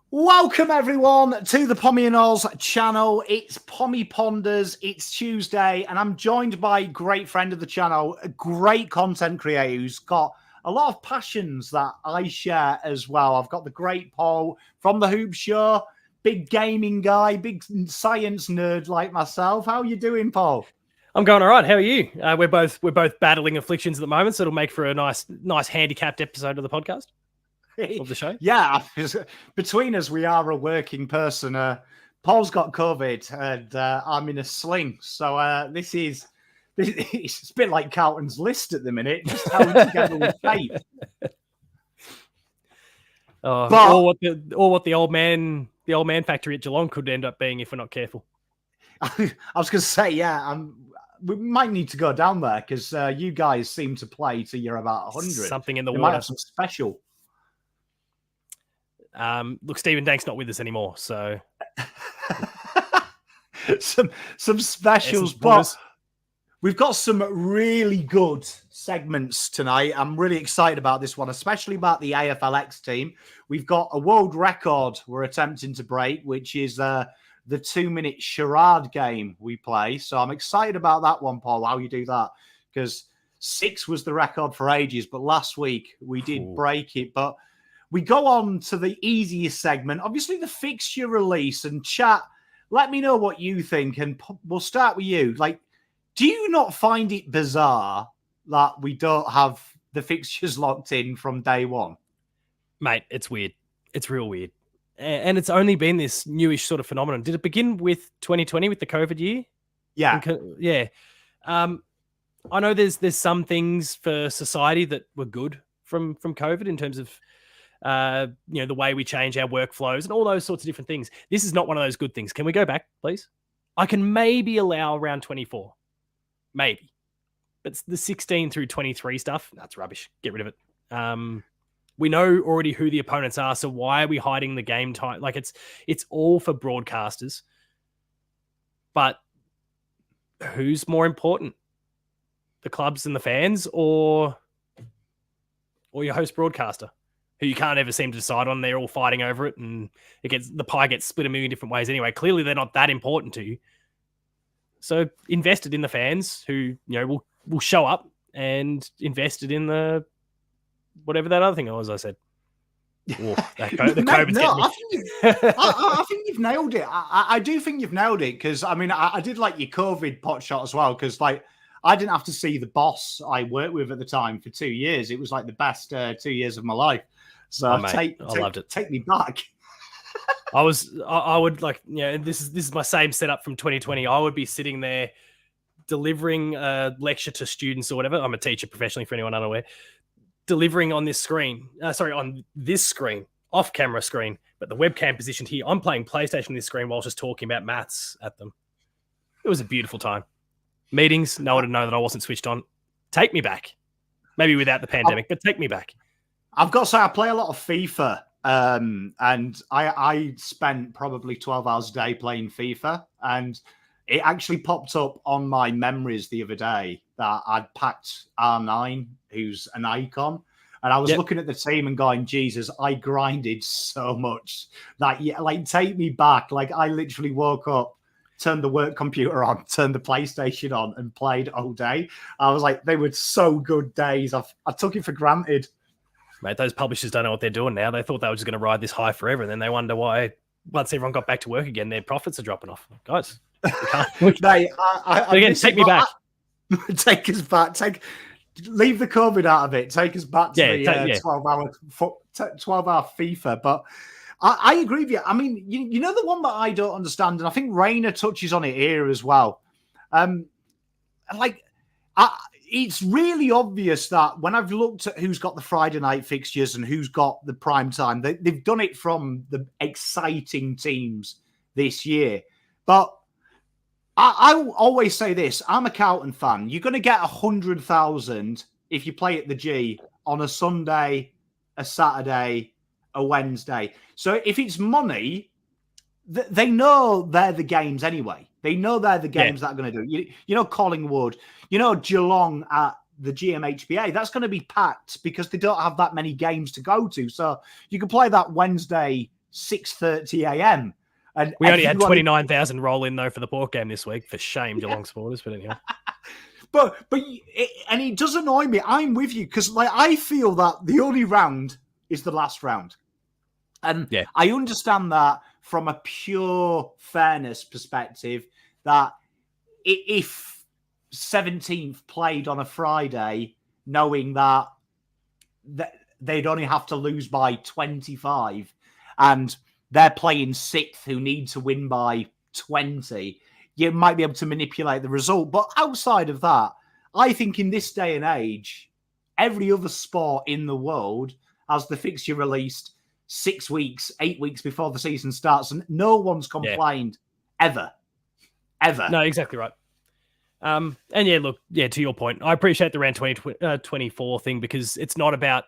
Welcome everyone to the Pommy and All's channel. It's Pommy Ponders. It's Tuesday, and I'm joined by a great friend of the channel, a great content creator who's got a lot of passions that I share as well. I've got the great Paul from the Hoop Show, big gaming guy, big science nerd like myself. How are you doing, Paul? I'm going all right. How are you? We're both battling afflictions at the moment, so it'll make for a nice handicapped episode of the podcast. Of the show. Yeah, between us, we are a working person. Paul's got COVID, and I'm in a sling. So it's a bit like Carlton's list at the minute, just held together with faith. Or what the old man factory at Geelong could end up being if we're not careful. I was going to say, yeah, we might need to go down there because you guys seem to play till you're about 100. Something in the water. water. Might have some special. Look, Stephen Dank's not with us anymore, so some specials, but we've got some really good segments tonight. I'm really excited about this one, especially about the AFLX team. We've got a world record we're attempting to break, which is the 2-minute charade game we play. So I'm excited about that one, Paul, how you do that, because 6 was the record for ages, but last week we did break it. But we go on to the easiest segment, obviously the fixture release. And chat, let me know what you think, and we'll start with you. Like, do you not find it bizarre that we don't have the fixtures locked in from day one? Mate, it's weird. It's real weird. And it's only been this newish sort of phenomenon. Did it begin with 2020 with the COVID year? Yeah. Yeah. I know there's some things for society that were good from COVID in terms of the way we change our workflows and all those sorts of different things. This is not one of those good things. Can we go back, please? I can maybe allow around 24. Maybe. But the 16 through 23 stuff, that's rubbish. Get rid of it. We know already who the opponents are, so why are we hiding the game time? Like, it's all for broadcasters. But who's more important? The clubs and the fans, or your host broadcaster, who you can't ever seem to decide on? They're all fighting over it, and the pie gets split a million different ways anyway. Clearly, they're not that important to you. So invested in the fans who will show up, and invested in the whatever that other thing was. I said, COVID's I think you've nailed it. I do think you've nailed it, because I did like your COVID pot shot as well, because I didn't have to see the boss I worked with at the time for 2 years. It was like the best 2 years of my life. So I loved it. Take me back. I would like, this is my same setup from 2020. I would be sitting there delivering a lecture to students or whatever. I'm a teacher professionally, for anyone unaware. Delivering on this screen, on this screen, off-camera screen, but the webcam positioned here. I'm playing PlayStation on this screen while just talking about maths at them. It was a beautiful time. Meetings, no one would know that I wasn't switched on. Take me back. Maybe without the pandemic, but take me back. I've got to say, I play a lot of FIFA, and I spent probably 12 hours a day playing FIFA, and it actually popped up on my memories the other day that I'd packed R9, who's an icon. And I was looking at the team and going, Jesus, I grinded so much. Take me back. Like, I literally woke up, turned the work computer on, turned the PlayStation on, and played all day. I was like, they were so good days. I took it for granted. Mate, those publishers don't know what they're doing now. They thought they were just going to ride this high forever, and then they wonder why, once everyone got back to work again, their profits are dropping off. Guys, take me back. Take us back. Leave the COVID out of it. Take us back to the 12-hour FIFA. But I agree with you. I mean, you know the one that I don't understand, and I think Rainer touches on it here as well. It's really obvious that when I've looked at who's got the Friday night fixtures and who's got the prime time, they've done it from the exciting teams this year. But I always say this. I'm a Carlton fan. You're going to get 100,000 if you play at the G on a Sunday, a Saturday, a Wednesday. So if it's money, they know they're the games anyway. They know they're the games that are going to do it. You know, Collingwood, Geelong at the GMHBA, that's going to be packed because they don't have that many games to go to. So you can play that Wednesday 6:30 a.m. And we only had 29,000 roll in though for the Port game this week. For shame, Geelong supporters. But anyhow, and it does annoy me. I'm with you because like I feel that the only round is the last round, and I understand that from a pure fairness perspective. That if 17th played on a Friday, knowing that they'd only have to lose by 25, and they're playing 6th who need to win by 20, you might be able to manipulate the result. But outside of that, I think in this day and age, every other sport in the world has the fixture released 6 weeks, 8 weeks before the season starts, and no one's complained ever. No, exactly right. And look, to your point, I appreciate the round 24 thing because it's all about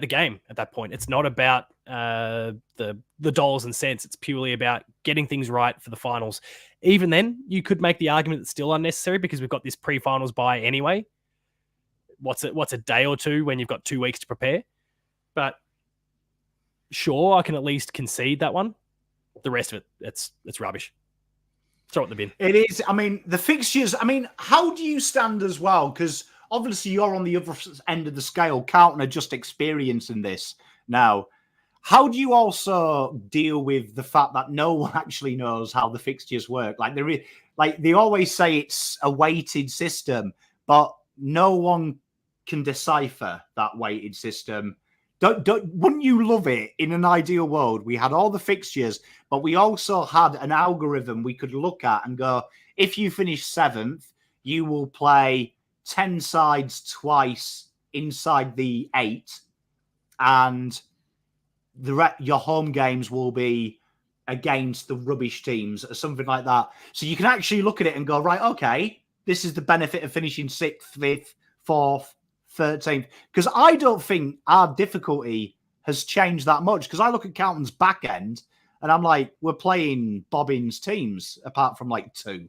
the game at that point. It's not about the dollars and cents. It's purely about getting things right for the finals. Even then, you could make the argument it's still unnecessary because we've got this pre-finals bye anyway. What's a day or two when you've got 2 weeks to prepare? But sure, I can at least concede that one. The rest of it, it's rubbish. Throw it in the bin. It is. I mean, the fixtures. I mean, how do you stand as well? Because obviously you're on the other end of the scale. Carlton are just experiencing this now. How do you also deal with the fact that no one actually knows how the fixtures work? Like they always say it's a weighted system, but no one can decipher that weighted system. Wouldn't you love it in an ideal world? We had all the fixtures, but we also had an algorithm we could look at and go, if you finish 7th, you will play 10 sides twice inside the 8, and your home games will be against the rubbish teams or something like that. So you can actually look at it and go, right, okay, this is the benefit of finishing 6th, 5th, 4th, 13th. Because I don't think our difficulty has changed that much. Because I look at Carlton's back end and I'm like, we're playing Bobbins teams apart from like 2.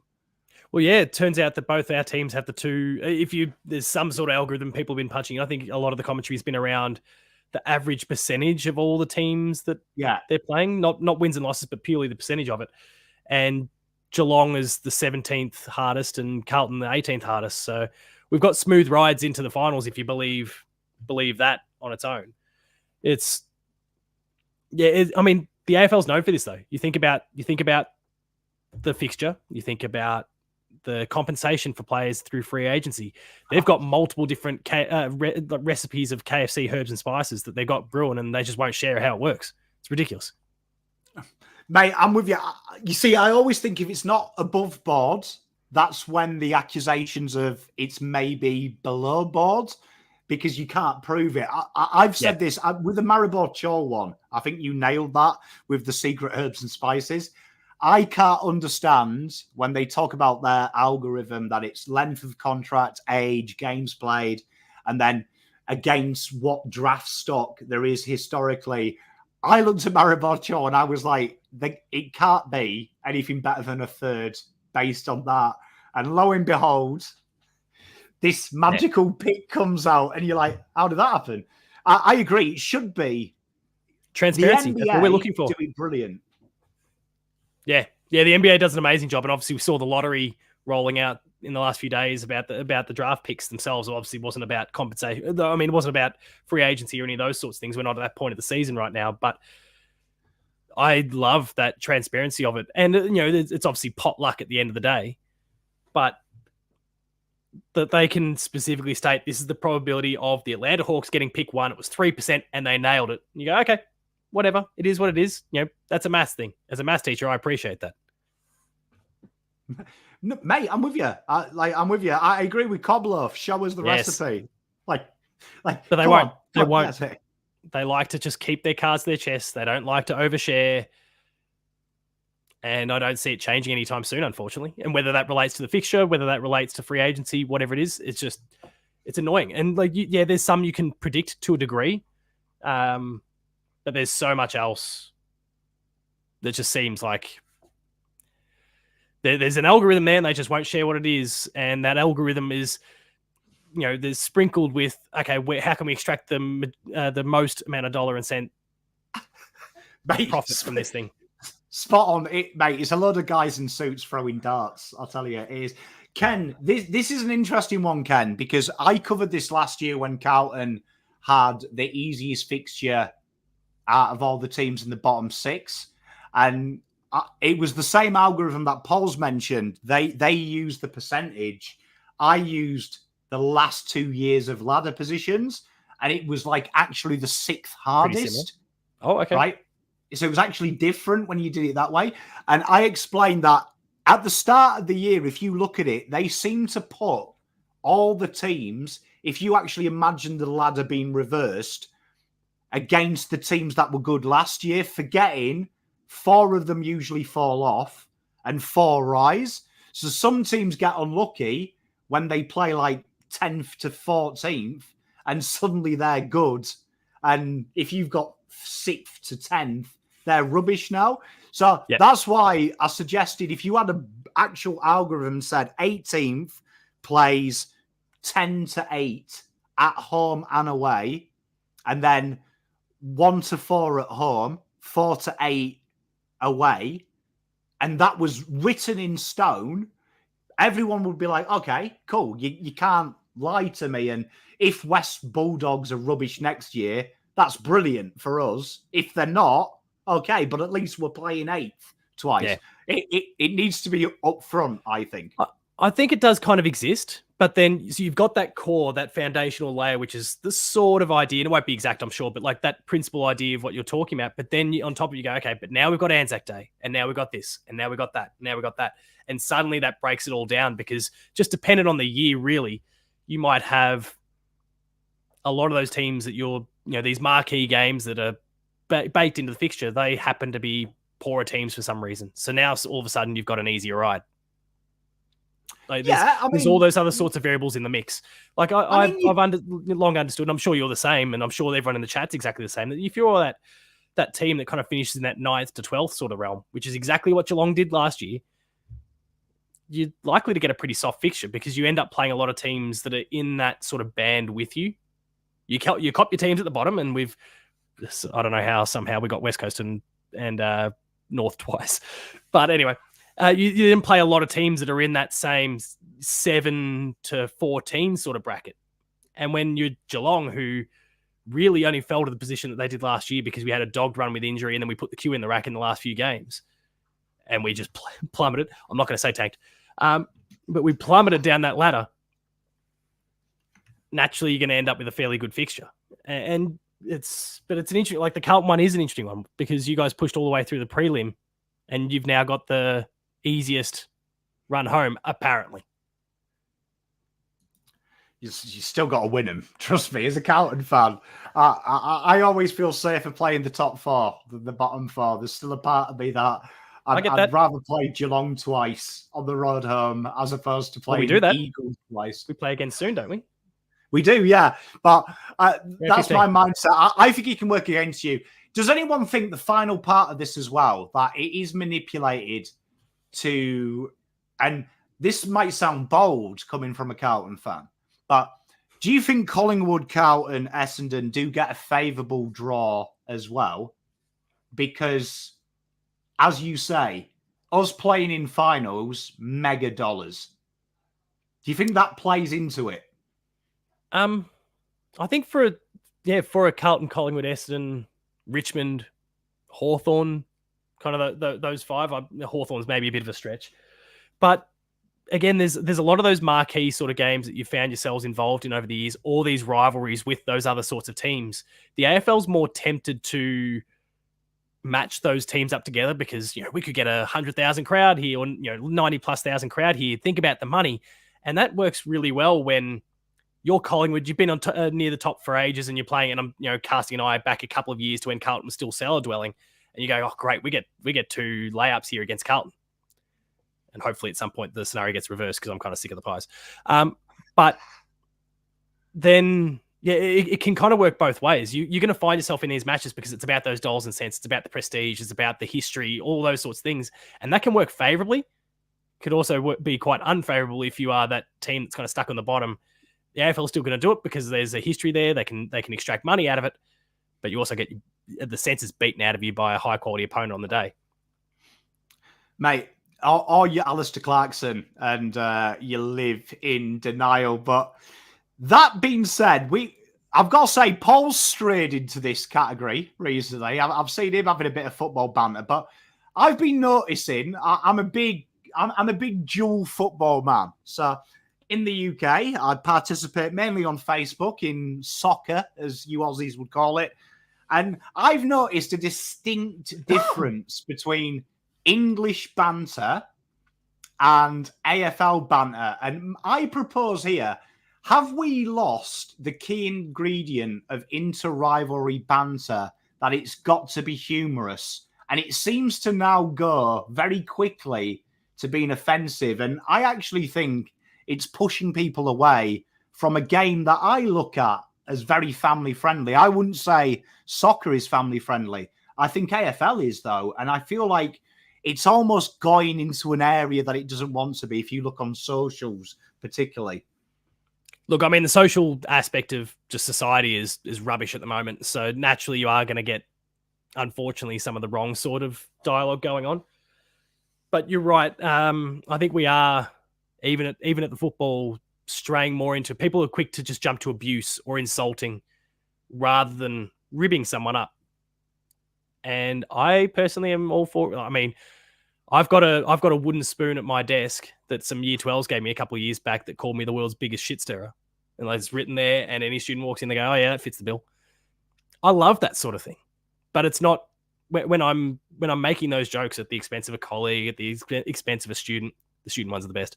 Well, yeah, it turns out that both our teams have the 2. There's some sort of algorithm people have been punching. I think a lot of the commentary has been around the average percentage of all the teams that they're playing, not wins and losses, but purely the percentage of it. And Geelong is the 17th hardest and Carlton the 18th hardest. So we've got smooth rides into the finals if you believe that on its own. I mean, the AFL's known for this though. You think about the fixture, you think about the compensation for players through free agency. They've got multiple different recipes of KFC herbs and spices that they've got brewing, and they just won't share how it works. It's ridiculous. Mate, I'm with you. You see, I always think if it's not above board, that's when the accusations of it's maybe below board, because you can't prove it. I've said this with the Maribor Chol one. I think you nailed that with the secret herbs and spices. I can't understand when they talk about their algorithm that it's length of contract, age, games played, and then against what draft stock there is historically. I looked at Maribor Chol and I was like, it can't be anything better than a third based on that. And lo and behold, this magical pick comes out and you're like, how did that happen? I agree. It should be transparency. That's what we're looking for. Doing brilliant. Yeah, the NBA does an amazing job, and obviously we saw the lottery rolling out in the last few days about the draft picks themselves. It obviously wasn't about compensation. I mean, it wasn't about free agency or any of those sorts of things. We're not at that point of the season right now, but I love that transparency of it. And it's obviously pot luck at the end of the day, but that they can specifically state this is the probability of the Atlanta Hawks getting pick 1. It was 3%, and they nailed it. And you go, okay. Whatever. It is what it is. That's a maths thing. As a maths teacher, I appreciate that. No, mate, I'm with you. I'm with you. I agree with Cob Loaf. Show us the recipe. But they won't. They won't. They like to just keep their cards to their chest. They don't like to overshare. And I don't see it changing anytime soon, unfortunately. And whether that relates to the fixture, whether that relates to free agency, whatever it is, it's annoying. And there's some you can predict to a degree. But there's so much else that just seems like there's an algorithm there and they just won't share what it is. And that algorithm is, there's sprinkled with, okay, how can we extract the most amount of dollar and cent mate, profit from this thing. Spot on it, mate. It's a load of guys in suits throwing darts. I'll tell you, it is. Ken, this is an interesting one, Ken, because I covered this last year when Carlton had the easiest fixture out of all the teams in the bottom 6. And it was the same algorithm that Paul's mentioned. They used the percentage. I used the last 2 years of ladder positions, and it was like actually the 6th hardest. Oh, okay. Right? So it was actually different when you did it that way. And I explained that at the start of the year, if you look at it, they seem to put all the teams, if you actually imagine the ladder being reversed, against the teams that were good last year, forgetting 4 of them usually fall off and 4 rise. So some teams get unlucky when they play like 10th to 14th and suddenly they're good. And if you've got 6th to 10th, they're rubbish now. So that's why I suggested if you had an actual algorithm said 18th plays 10 to 8 at home and away, and then 1 to 4 at home, 4 to 8 away, and that was written in stone, everyone would be like, okay, cool. You can't lie to me. And if West Bulldogs are rubbish next year, that's brilliant for us. If they're not, okay, but at least we're playing 8th twice. Yeah. It needs to be up front, I think. I think it does kind of exist, but then so you've got that core, that foundational layer, which is the sort of idea, and it won't be exact, I'm sure, but like that principal idea of what you're talking about. But then on top of it, you go, okay, but now we've got Anzac Day, and now we've got this, and now we've got that, and now we've got that. And suddenly that breaks it all down, because just dependent on the year, really, you might have a lot of those teams that these marquee games that are baked into the fixture, they happen to be poorer teams for some reason. So now all of a sudden you've got an easier ride. Like there's all those other sorts of variables in the mix. Like I've long understood, and I'm sure you're the same, and I'm sure everyone in the chat's exactly the same, that if you're that team that kind of finishes in that 9th to 12th sort of realm, which is exactly what Geelong did last year, you're likely to get a pretty soft fixture because you end up playing a lot of teams that are in that sort of band with you. You cop your teams at the bottom, and I don't know how somehow we got West Coast and North twice. But anyway, you then play a lot of teams that are in that same 7 to 14 sort of bracket. And when you're Geelong, who really only fell to the position that they did last year because we had a dogged run with injury, and then we put the queue in the rack in the last few games, and we just plummeted. I'm not going to say tanked, but we plummeted down that ladder. Naturally, you're going to end up with a fairly good fixture. And it's an interesting, like the Carlton one is an interesting one because you guys pushed all the way through the prelim, and you've now got the easiest run home, apparently. You still got to win them. Trust me, as a Carlton fan, I always feel safer playing the top 4 than the bottom 4. There's still a part of me that I'd rather play Geelong twice on the road home as opposed to playing Eagles twice. We play again soon, don't we? We do, yeah. But that's my mindset. I think he can work against you. Does anyone think the final part of this as well, that it is manipulated to, and this might sound bold coming from a Carlton fan, but do you think Collingwood, Carlton, Essendon do get a favourable draw as well? Because, as you say, us playing in finals, mega dollars. Do you think that plays into it? I think for a Carlton, Collingwood, Essendon, Richmond, Hawthorn, kind of those 5. Hawthorn's maybe a bit of a stretch, but again, there's a lot of those marquee sort of games that you found yourselves involved in over the years, all these rivalries with those other sorts of teams. The AFL's more tempted to match those teams up together because we could get 100,000 crowd here, or 90,000+ crowd here. Think about the money, and that works really well when you're Collingwood, you've been on near the top for ages, and you're playing, and I'm casting an eye back a couple of years to when Carlton was still cellar dwelling, and you go, oh great, we get 2 layups here against Carlton, and hopefully at some point the scenario gets reversed because I'm kind of sick of the Pies. But then it can kind of work both ways. You're going to find yourself in these matches because it's about those dollars and cents, it's about the prestige, it's about the history, all those sorts of things, and that can work favorably. Could also be quite unfavorable if you are that team that's kind of stuck on the bottom. The AFL is still going to do it because there's a history there. They can extract money out of it, but you also get the senses beaten out of you by a high quality opponent on the day. Mate, or you're Alistair Clarkson and you live in denial. But that being said, I've got to say, Paul's strayed into this category recently. I've seen him having a bit of football banter, but I've been noticing I'm a big dual football man. So in the UK, I participate mainly on Facebook in soccer, as you Aussies would call it. And I've noticed a distinct difference between English banter and AFL banter. And I propose here, have we lost the key ingredient of inter-rivalry banter, that it's got to be humorous? And it seems to now go very quickly to being offensive. And I actually think it's pushing people away from a game that I look at as very family friendly. I wouldn't say soccer is family friendly. I think AFL is, though. And I feel like it's almost going into an area that it doesn't want to be, if you look on socials particularly. Look, I mean, the social aspect of just society is rubbish at the moment. So naturally you are going to get, unfortunately, some of the wrong sort of dialogue going on. But you're right. I think we are, even at the football, straying more into, people are quick to just jump to abuse or insulting rather than ribbing someone up. And I personally am all for, I mean, I've got a wooden spoon at my desk that some year 12s gave me a couple of years back that called me the world's biggest shit stirrer. And it's written there, and any student walks in, they go, oh yeah, that fits the bill. I love that sort of thing. But it's not, when I'm making those jokes at the expense of a colleague, at the expense of a student, the student ones are the best.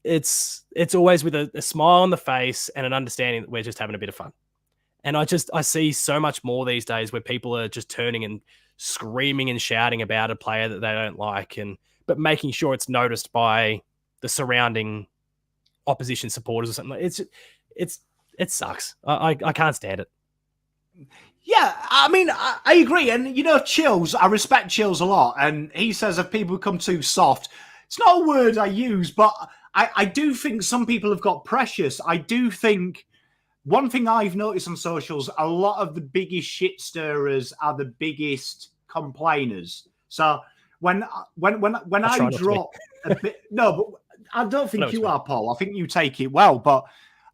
It's always with a smile on the face and an understanding that we're just having a bit of fun. And I see so much more these days where people are just turning and screaming and shouting about a player that they don't like, but making sure it's noticed by the surrounding opposition supporters or something. It sucks. I can't stand it. Yeah, I mean, I agree. And, Chills, I respect Chills a lot. And he says if people become too soft, it's not a word I use, but I do think some people have got precious. I do think one thing I've noticed on socials, a lot of the biggest shit stirrers are the biggest complainers. So when I drop a bit, no, but I don't think you are, Paul. I think you take it well. But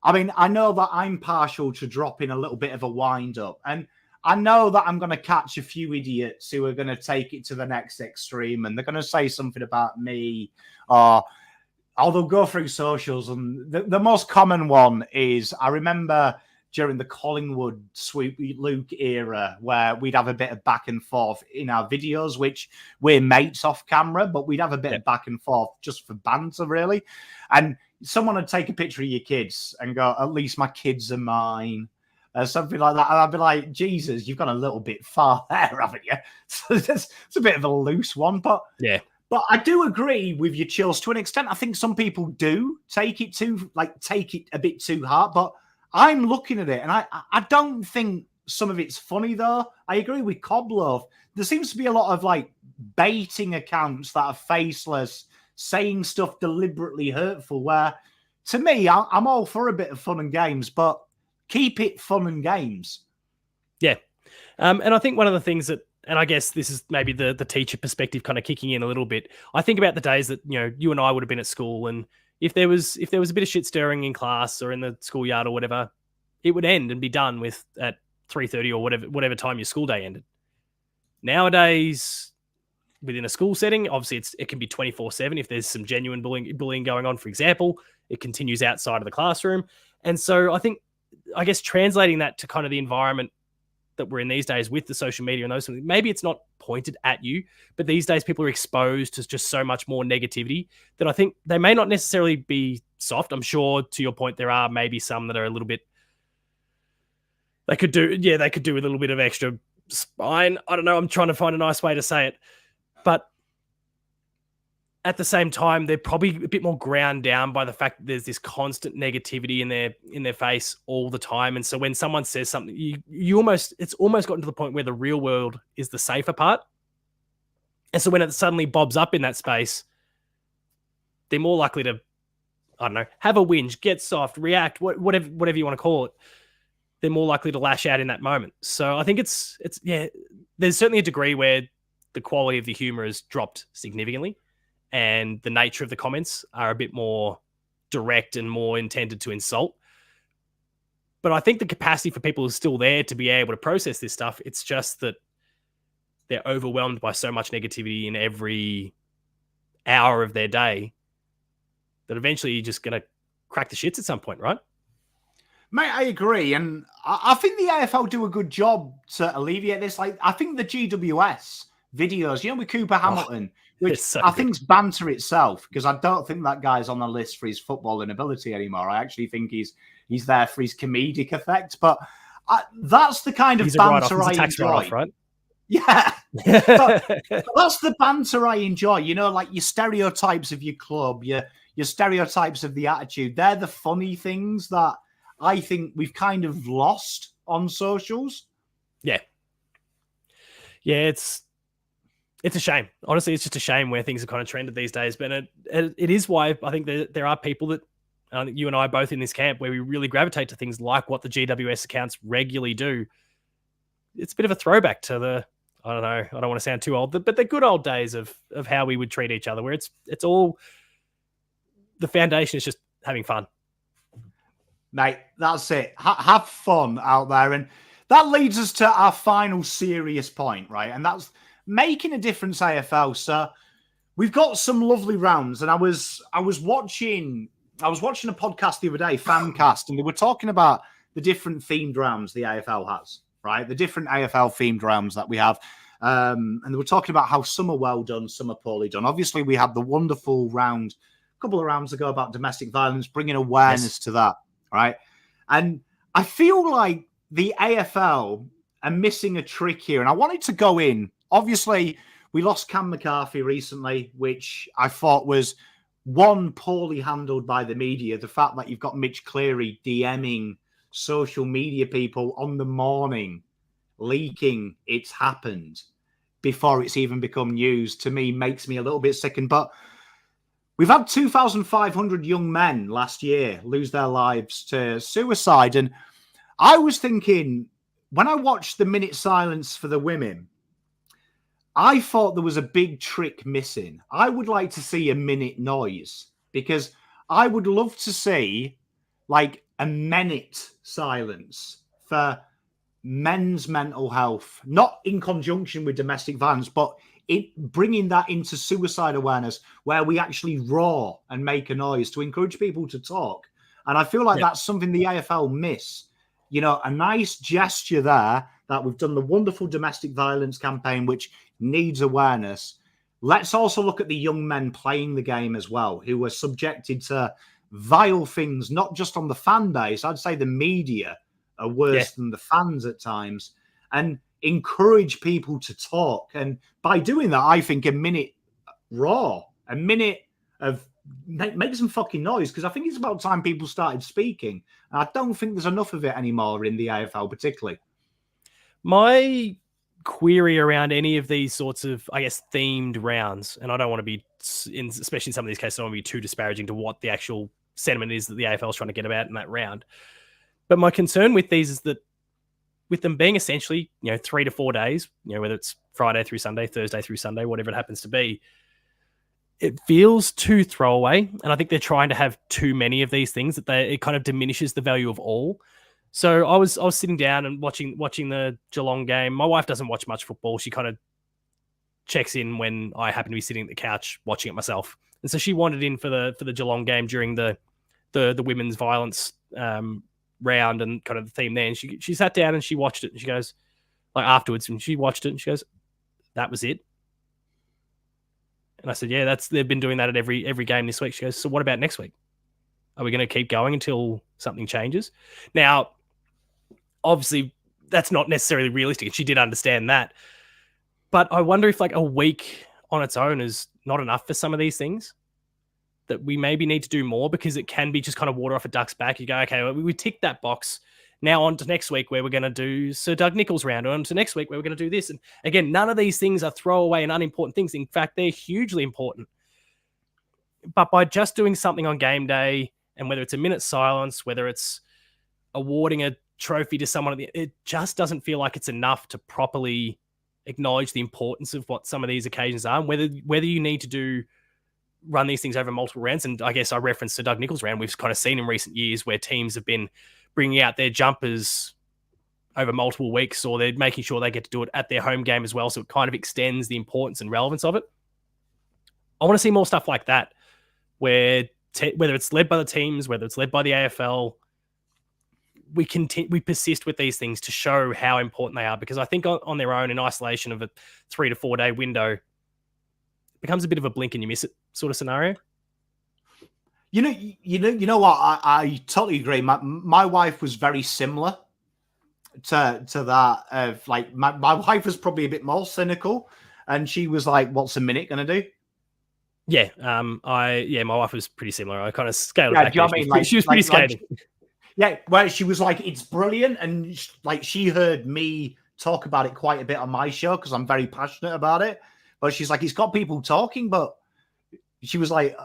I mean, I know that I'm partial to dropping a little bit of a wind up, and I know that I'm going to catch a few idiots who are going to take it to the next extreme, and they're going to say something about me, or they'll go through socials. And the most common one is, I remember during the Collingwood Sweet Luke era, where we'd have a bit of back and forth in our videos, which we're mates off camera, but we'd have a bit of back and forth just for banter, really. And someone would take a picture of your kids and go, at least my kids are mine, something like that. And I'd be like, Jesus, you've gone a little bit far there, haven't you? So it's a bit of a loose one, but yeah. But I do agree with your Chills to an extent. I think some people do take it a bit too hard, but I'm looking at it and I don't think some of it's funny, though. I agree with Cob Loaf. There seems to be a lot of baiting accounts that are faceless, saying stuff deliberately hurtful, where to me, I'm all for a bit of fun and games, but keep it fun and games. Yeah. And I think one of the things that, and I guess this is maybe the teacher perspective kind of kicking in a little bit. I think about the days that, you and I would have been at school, and if there was a bit of shit stirring in class or in the schoolyard or whatever, it would end and be done with at 3:30 or whatever time your school day ended. Nowadays, within a school setting, obviously it can be 24/7. If there's some genuine bullying going on, for example, it continues outside of the classroom. And so I guess translating that to kind of the environment that we're in these days with the social media and those things, maybe it's not pointed at you, but these days people are exposed to just so much more negativity that I think they may not necessarily be soft. I'm sure, to your point, there are maybe some that are a little bit, they could do a little bit of extra spine. I don't know. I'm trying to find a nice way to say it, but at the same time, they're probably a bit more ground down by the fact that there's this constant negativity in their face all the time. And so when someone says something, it's almost gotten to the point where the real world is the safer part. And so when it suddenly bobs up in that space, they're more likely to, I don't know, have a whinge, get soft, react, whatever you want to call it. they're more likely to lash out in that moment. So I think it's there's certainly a degree where the quality of the humor has dropped significantly, and the nature of the comments are a bit more direct and more intended to insult. But I think the capacity for people is still there to be able to process this stuff. It's just that they're overwhelmed by so much negativity in every hour of their day that eventually you're just going to crack the shits at some point, right? Mate, I agree. And I think the AFL do a good job to alleviate this. Like, I think the GWS videos, with Cooper Hamilton, which so I think's banter itself, because I don't think that guy's on the list for his footballing ability anymore. I actually think he's there for his comedic effect. But that's the kind of banter I enjoy. Right? Yeah. That's the banter I enjoy. Like your stereotypes of your club, your stereotypes of the attitude. They're the funny things that I think we've kind of lost on socials. Yeah. Yeah, it's a shame. Honestly, it's just a shame where things are kind of trended these days. But it is why I think there are people that, you and I both in this camp, where we really gravitate to things like what the GWS accounts regularly do. It's a bit of a throwback to the, I don't know, I don't want to sound too old, but the good old days of how we would treat each other, where it's all, the foundation is just having fun. Mate, that's it. Have fun out there. And that leads us to our final serious point, right? And that's making a difference AFL. So we've got some lovely rounds. And I was watching a podcast the other day, Fancast, and they were talking about the different themed rounds the AFL has, right? The different AFL themed rounds that we have. And they were talking about how some are well done, some are poorly done. Obviously, we had the wonderful round a couple of rounds ago about domestic violence, bringing awareness to that. Right. And I feel like the AFL are missing a trick here. And I wanted to go in. Obviously, we lost Cam McCarthy recently, which I thought was, one, poorly handled by the media. The fact that you've got Mitch Cleary DMing social media people on the morning, leaking it's happened before it's even become news, to me makes me a little bit sickened. But we've had 2,500 young men last year lose their lives to suicide. And I was thinking, when I watched the minute silence for the women, I thought there was a big trick missing. I would like to see a minute noise, because I would love to see like a minute silence for men's mental health, not in conjunction with domestic violence, but bringing that into suicide awareness, where we actually roar and make a noise to encourage people to talk. And I feel like that's something the AFL miss. A nice gesture there, that we've done the wonderful domestic violence campaign, which needs awareness. Let's also look at the young men playing the game as well, who were subjected to vile things, not just on the fan base. I'd say the media are worse than the fans at times. And encourage people to talk. And by doing that, I think a minute raw, a minute of make some fucking noise, because I think it's about time people started speaking. And I don't think there's enough of it anymore in the AFL particularly. My query around any of these sorts of, I guess, themed rounds, and I don't want to be, especially in some of these cases, I don't want to be too disparaging to what the actual sentiment is that the AFL is trying to get about in that round. But my concern with these is that with them being essentially, 3 to 4 days, whether it's Friday through Sunday, Thursday through Sunday, whatever it happens to be, it feels too throwaway. And I think they're trying to have too many of these things that it kind of diminishes the value of all. So I was sitting down and watching the Geelong game. My wife doesn't watch much football. She kind of checks in when I happen to be sitting at the couch watching it myself. And so she wandered in for the Geelong game during the women's violence round and kind of the theme there. And she sat down and she watched it, and she goes, like afterwards, and she watched it and she goes, "That was it." And I said, "Yeah, they've been doing that at every game this week." She goes, "So what about next week? Are we going to keep going until something changes?" Now, obviously, that's not necessarily realistic, and she did understand that. But I wonder if like a week on its own is not enough for some of these things, that we maybe need to do more, because it can be just kind of water off a duck's back. You go, okay, well, we ticked that box. Now on to next week where we're going to do Sir Doug Nicholls round, or on to next week where we're going to do this. And again, none of these things are throwaway and unimportant things. In fact, they're hugely important. But by just doing something on game day, and whether it's a minute silence, whether it's awarding a trophy to someone. It just doesn't feel like it's enough to properly acknowledge the importance of what some of these occasions are, and whether you need to run these things over multiple rounds. And I guess I referenced the Doug Nicholls round. We've kind of seen in recent years where teams have been bringing out their jumpers over multiple weeks, or they're making sure they get to do it at their home game as well. So it kind of extends the importance and relevance of it. I want to see more stuff like that, where whether it's led by the teams, whether it's led by the AFL, we persist with these things to show how important they are. Because I think on their own, in isolation of a 3 to 4 day window, it becomes a bit of a blink and you miss it sort of scenario. You know what? I totally agree. My wife was very similar to that. Of like my wife was probably a bit more cynical, and she was like, "What's a minute going to do?" Yeah, my wife was pretty similar. I kind of scaled it back. Do you know what I mean? She was pretty scathing. Yeah, where she was like, "It's brilliant," and like she heard me talk about it quite a bit on my show because I'm very passionate about it. But she's like, "It's got people talking," but she was like,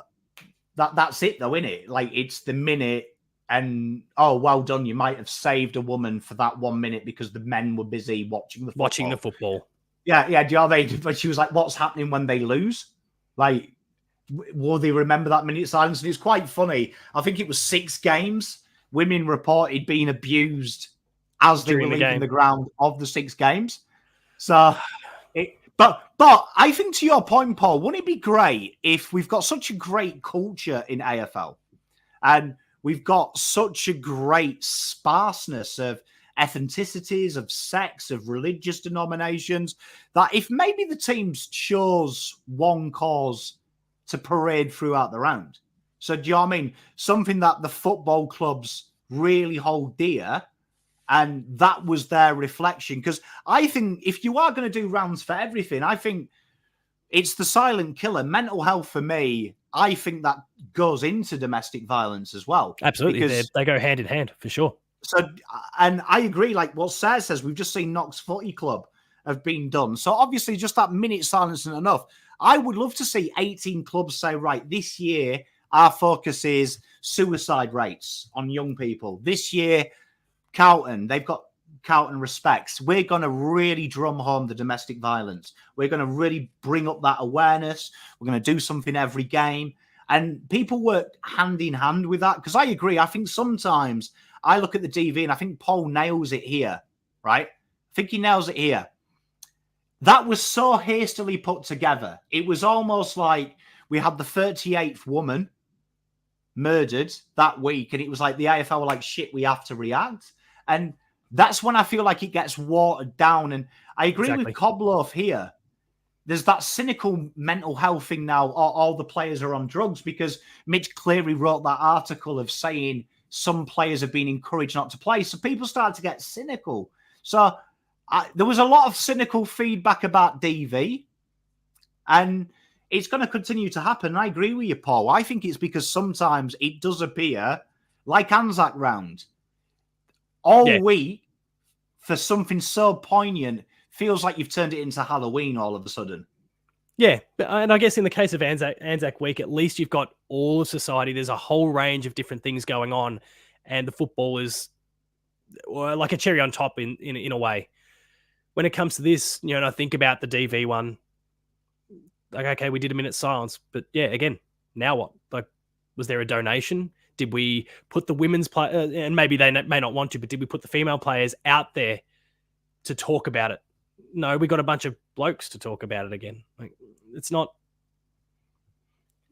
"That's it, though, isn't it? Like it's the minute." And oh, well done! You might have saved a woman for that 1 minute because the men were busy watching the football. Yeah. Do you know what I mean? But she was like, "What's happening when they lose? Like, will they remember that minute silence?" And it's quite funny. I think it was 6 games. Women reported being abused as they were leaving the ground of the 6 games. So, but I think to your point, Paul, wouldn't it be great if we've got such a great culture in AFL and we've got such a great sparseness of ethnicities, of sex, of religious denominations, that if maybe the teams chose one cause to parade throughout the round. So do you know what I mean? Something that the football clubs really hold dear, and that was their reflection. Because I think if you are going to do rounds for everything, I think it's the silent killer. Mental health for me, I think that goes into domestic violence as well. Absolutely. They go hand in hand for sure. So, and I agree, like what Sarah says, we've just seen Knox Footy Club have been done. So obviously just that minute silence isn't enough. I would love to see 18 clubs say, right, this year, our focus is suicide rates on young people. This year, Carlton, they've got Carlton Respects. We're going to really drum home the domestic violence. We're going to really bring up that awareness. We're going to do something every game. And people work hand in hand with that. Because I agree. I think sometimes I look at the DV and I think Paul nails it here, right? I think he nails it here. That was so hastily put together. It was almost like we had the 38th woman murdered that week. And it was like the AFL were like, shit, we have to react. And that's when I feel like it gets watered down. And I agree with Cob Loaf here. There's that cynical mental health thing now. All the players are on drugs because Mitch Cleary wrote that article of saying some players have been encouraged not to play. So people started to get cynical. So there was a lot of cynical feedback about DV. And it's going to continue to happen. And I agree with you, Paul. I think it's because sometimes it does appear like Anzac round. All week, for something so poignant, feels like you've turned it into Halloween all of a sudden. Yeah, and I guess in the case of Anzac Week, at least you've got all of society. There's a whole range of different things going on, and the football is like a cherry on top in a way. When it comes to this, and I think about the DV one, like, okay, we did a minute's silence, but yeah, again, now what? Like, was there a donation? Did we put the women's play, and maybe they may not want to, but did we put the female players out there to talk about it? No, we got a bunch of blokes to talk about it again. Like, it's not,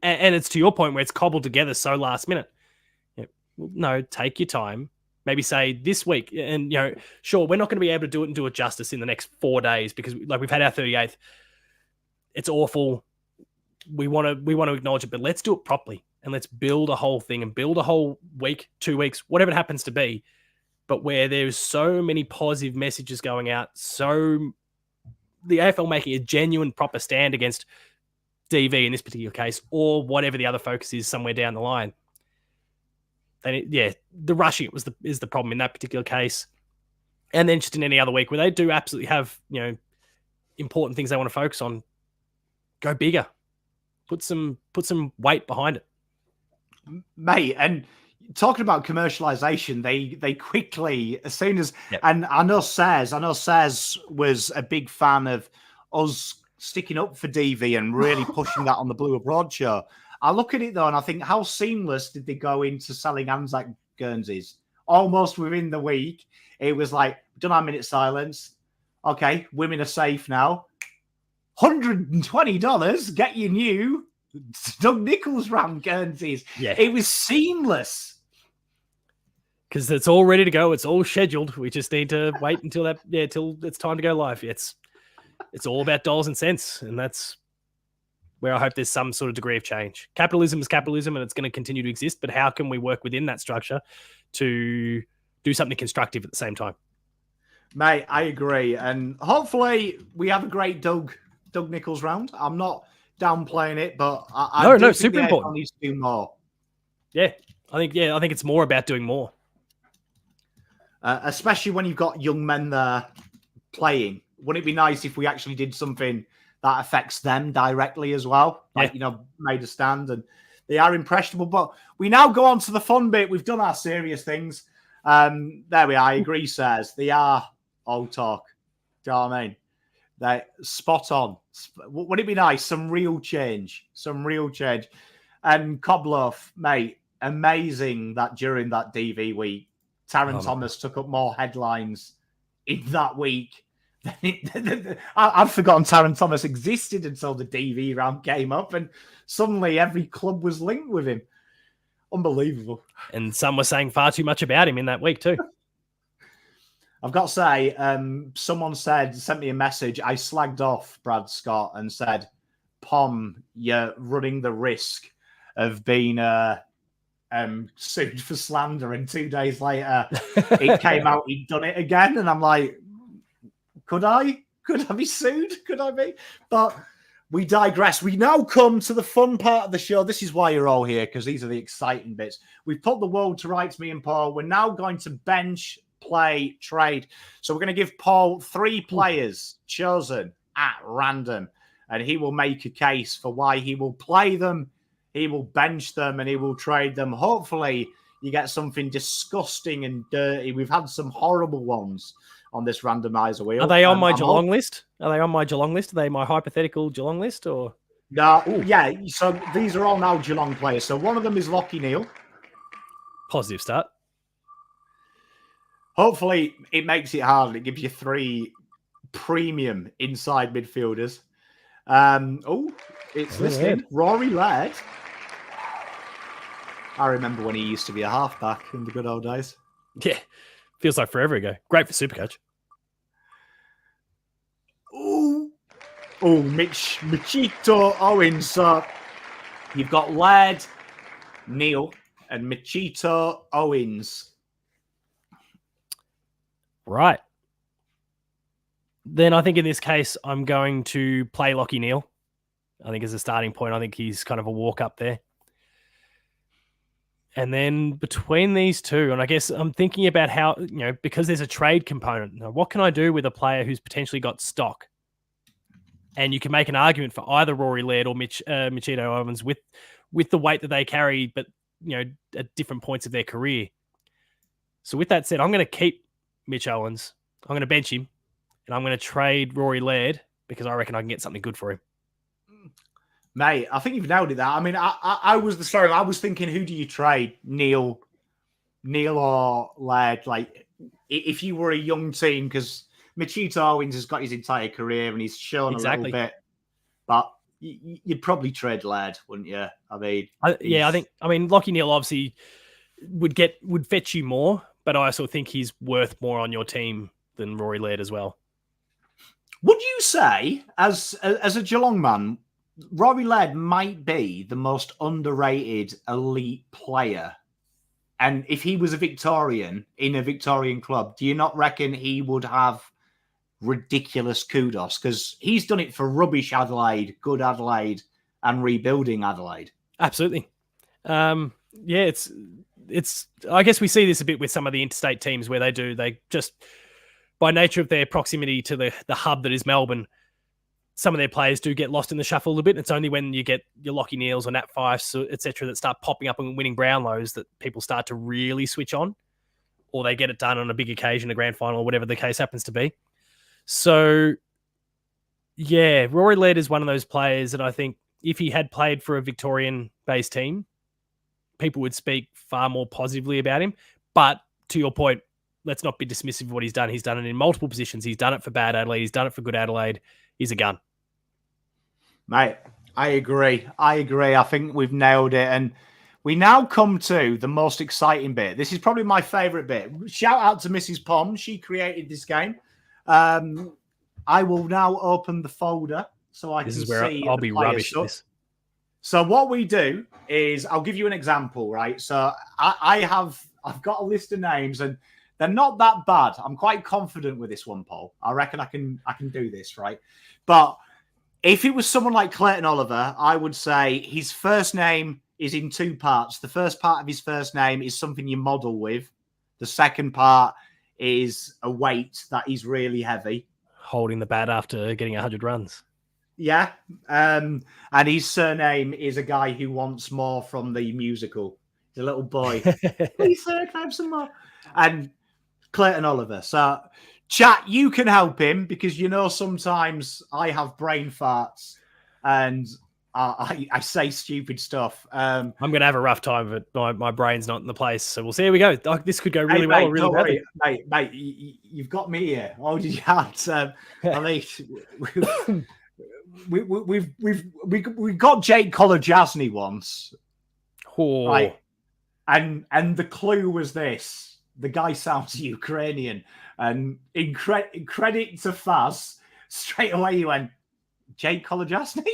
and it's to your point where it's cobbled together so last minute. No, take your time. Maybe say this week, and sure, we're not going to be able to do it and do it justice in the next 4 days because like we've had our 38th. It's awful. We want to acknowledge it, but let's do it properly. And let's build a whole thing and build a whole week, 2 weeks, whatever it happens to be. But where there's so many positive messages going out, so the AFL making a genuine, proper stand against DV in this particular case, or whatever the other focus is somewhere down the line. Then, the rushing is the problem in that particular case. And then just in any other week where they do absolutely have, important things they want to focus on, go bigger. Put some weight behind it. Mate, and talking about commercialization, they quickly, as soon as, and I know Says was a big fan of us sticking up for DV and really pushing that on the Blue Abroad show. I look at it though, and I think, how seamless did they go into selling Anzac Guernseys? Almost within the week, it was like, done our minute silence. Okay, women are safe now. $120, get your new Doug Nicholls round Guernseys. Yeah. It was seamless. Because it's all ready to go. It's all scheduled. We just need to wait until till it's time to go live. It's all about dollars and cents, and that's where I hope there's some sort of degree of change. Capitalism is capitalism, and it's going to continue to exist. But how can we work within that structure to do something constructive at the same time? Mate, I agree, and hopefully we have a great Doug Nicholls round. I'm not downplaying it, but I think super important. Needs to do more. Yeah, I think it's more about doing more, especially when you've got young men there playing. Wouldn't it be nice if we actually did something that affects them directly as well? Like, made a stand, and they are impressionable. But we now go on to the fun bit. We've done our serious things. There we are. I agree, Says. They are all talk. Do you know what I mean? They're spot on. Would it be nice? Some real change. And Cob Loaf, mate, amazing that during that DV week, Taron Thomas took up more headlines in that week. I'd forgotten Taron Thomas existed until the DV round came up, and suddenly every club was linked with him. Unbelievable. And some were saying far too much about him in that week too. I've got to say, someone sent me a message. I slagged off Brad Scott and said, Pom, you're running the risk of being sued for slander. And 2 days later, it came out he'd done it again. And I'm like, could I? Could I be sued? Could I be? But we digress. We now come to the fun part of the show. This is why you're all here, because these are the exciting bits. We've put the world to rights, me and Paul. We're now going to bench, play, trade. So we're going to give Paul 3 players chosen at random, and he will make a case for why he will play them, he will bench them, and he will trade them. Hopefully you get something disgusting and dirty. We've had some horrible ones on this randomizer wheel. Are they on my Geelong list? Are they on my Geelong list? Are they my hypothetical Geelong list? Or no? Yeah, so these are all now Geelong players. So one of them is Lachie Neale. Positive start. Hopefully it makes it hard. It gives you 3 premium inside midfielders. It's listed. Rory Laird. I remember when he used to be a halfback in the good old days. Yeah. Feels like forever ago. Great for Supercoach. Michito Owens. So you've got Laird, Neale, and Michito Owens. Right. Then I think in this case, I'm going to play Lachie Neale. I think as a starting point, I think he's kind of a walk up there. And then between these two, and I guess I'm thinking about how, because there's a trade component, what can I do with a player who's potentially got stock? And you can make an argument for either Rory Laird or Michito Owens with the weight that they carry, but, at different points of their career. So with that said, I'm going to keep Mitch Owens. I'm going to bench him, and I'm going to trade Rory Laird because I reckon I can get something good for him. Mate, I think you've nailed it there. I mean, I was the same. I was thinking, who do you trade? Neale or Laird? Like, if you were a young team, because Michito Owens has got his entire career and he's shown a little bit, but you'd probably trade Laird, wouldn't you? I mean, Lachie Neale obviously would fetch you more, but I also think he's worth more on your team than Rory Laird as well. Would you say, as a Geelong man, Rory Laird might be the most underrated elite player? And if he was a Victorian in a Victorian club, do you not reckon he would have ridiculous kudos? Because he's done it for rubbish Adelaide, good Adelaide, and rebuilding Adelaide. Absolutely. It's I guess we see this a bit with some of the interstate teams where they just, by nature of their proximity to the hub that is Melbourne, some of their players do get lost in the shuffle a little bit. It's only when you get your Lockie Neals or Nat Fifes, etc., that start popping up and winning Brownlows that people start to really switch on, or they get it done on a big occasion, a grand final, or whatever the case happens to be. So, yeah, Rory Laird is one of those players that I think if he had played for a Victorian-based team, people would speak far more positively about him. But to your point, let's not be dismissive of what he's done. He's done it in multiple positions. He's done it for Bad Adelaide. He's done it for Good Adelaide. He's a gun. Mate, I agree. I think we've nailed it. And we now come to the most exciting bit. This is probably my favourite bit. Shout out to Mrs. Pom. She created this game. I will now open the folder so I can see. This is where I'll be rubbish at this. So what we do is I'll give you an example, right? So I've got a list of names and they're not that bad. I'm quite confident with this one, Paul. I reckon I can do this, right? But if it was someone like Clayton Oliver, I would say his first name is in two parts. The first part of his first name is something you model with. The second part is a weight that is really heavy. Holding the bat after getting 100 runs. Yeah. And his surname is a guy who wants more from the musical. He's a little boy. Please, sir, can I have some more? And Clayton Oliver. So, chat, you can help him because, sometimes I have brain farts and I say stupid stuff. I'm going to have a rough time of it. My brain's not in the place. So we'll see how we go. This could go really well or really badly. Mate, you've got me here. Oh, did you have? At least we've got Jake Kolodjasny once. Oh. Right. And the clue was this. The guy sounds Ukrainian. And in credit to Faz, straight away he went, Jake Kolodjasny?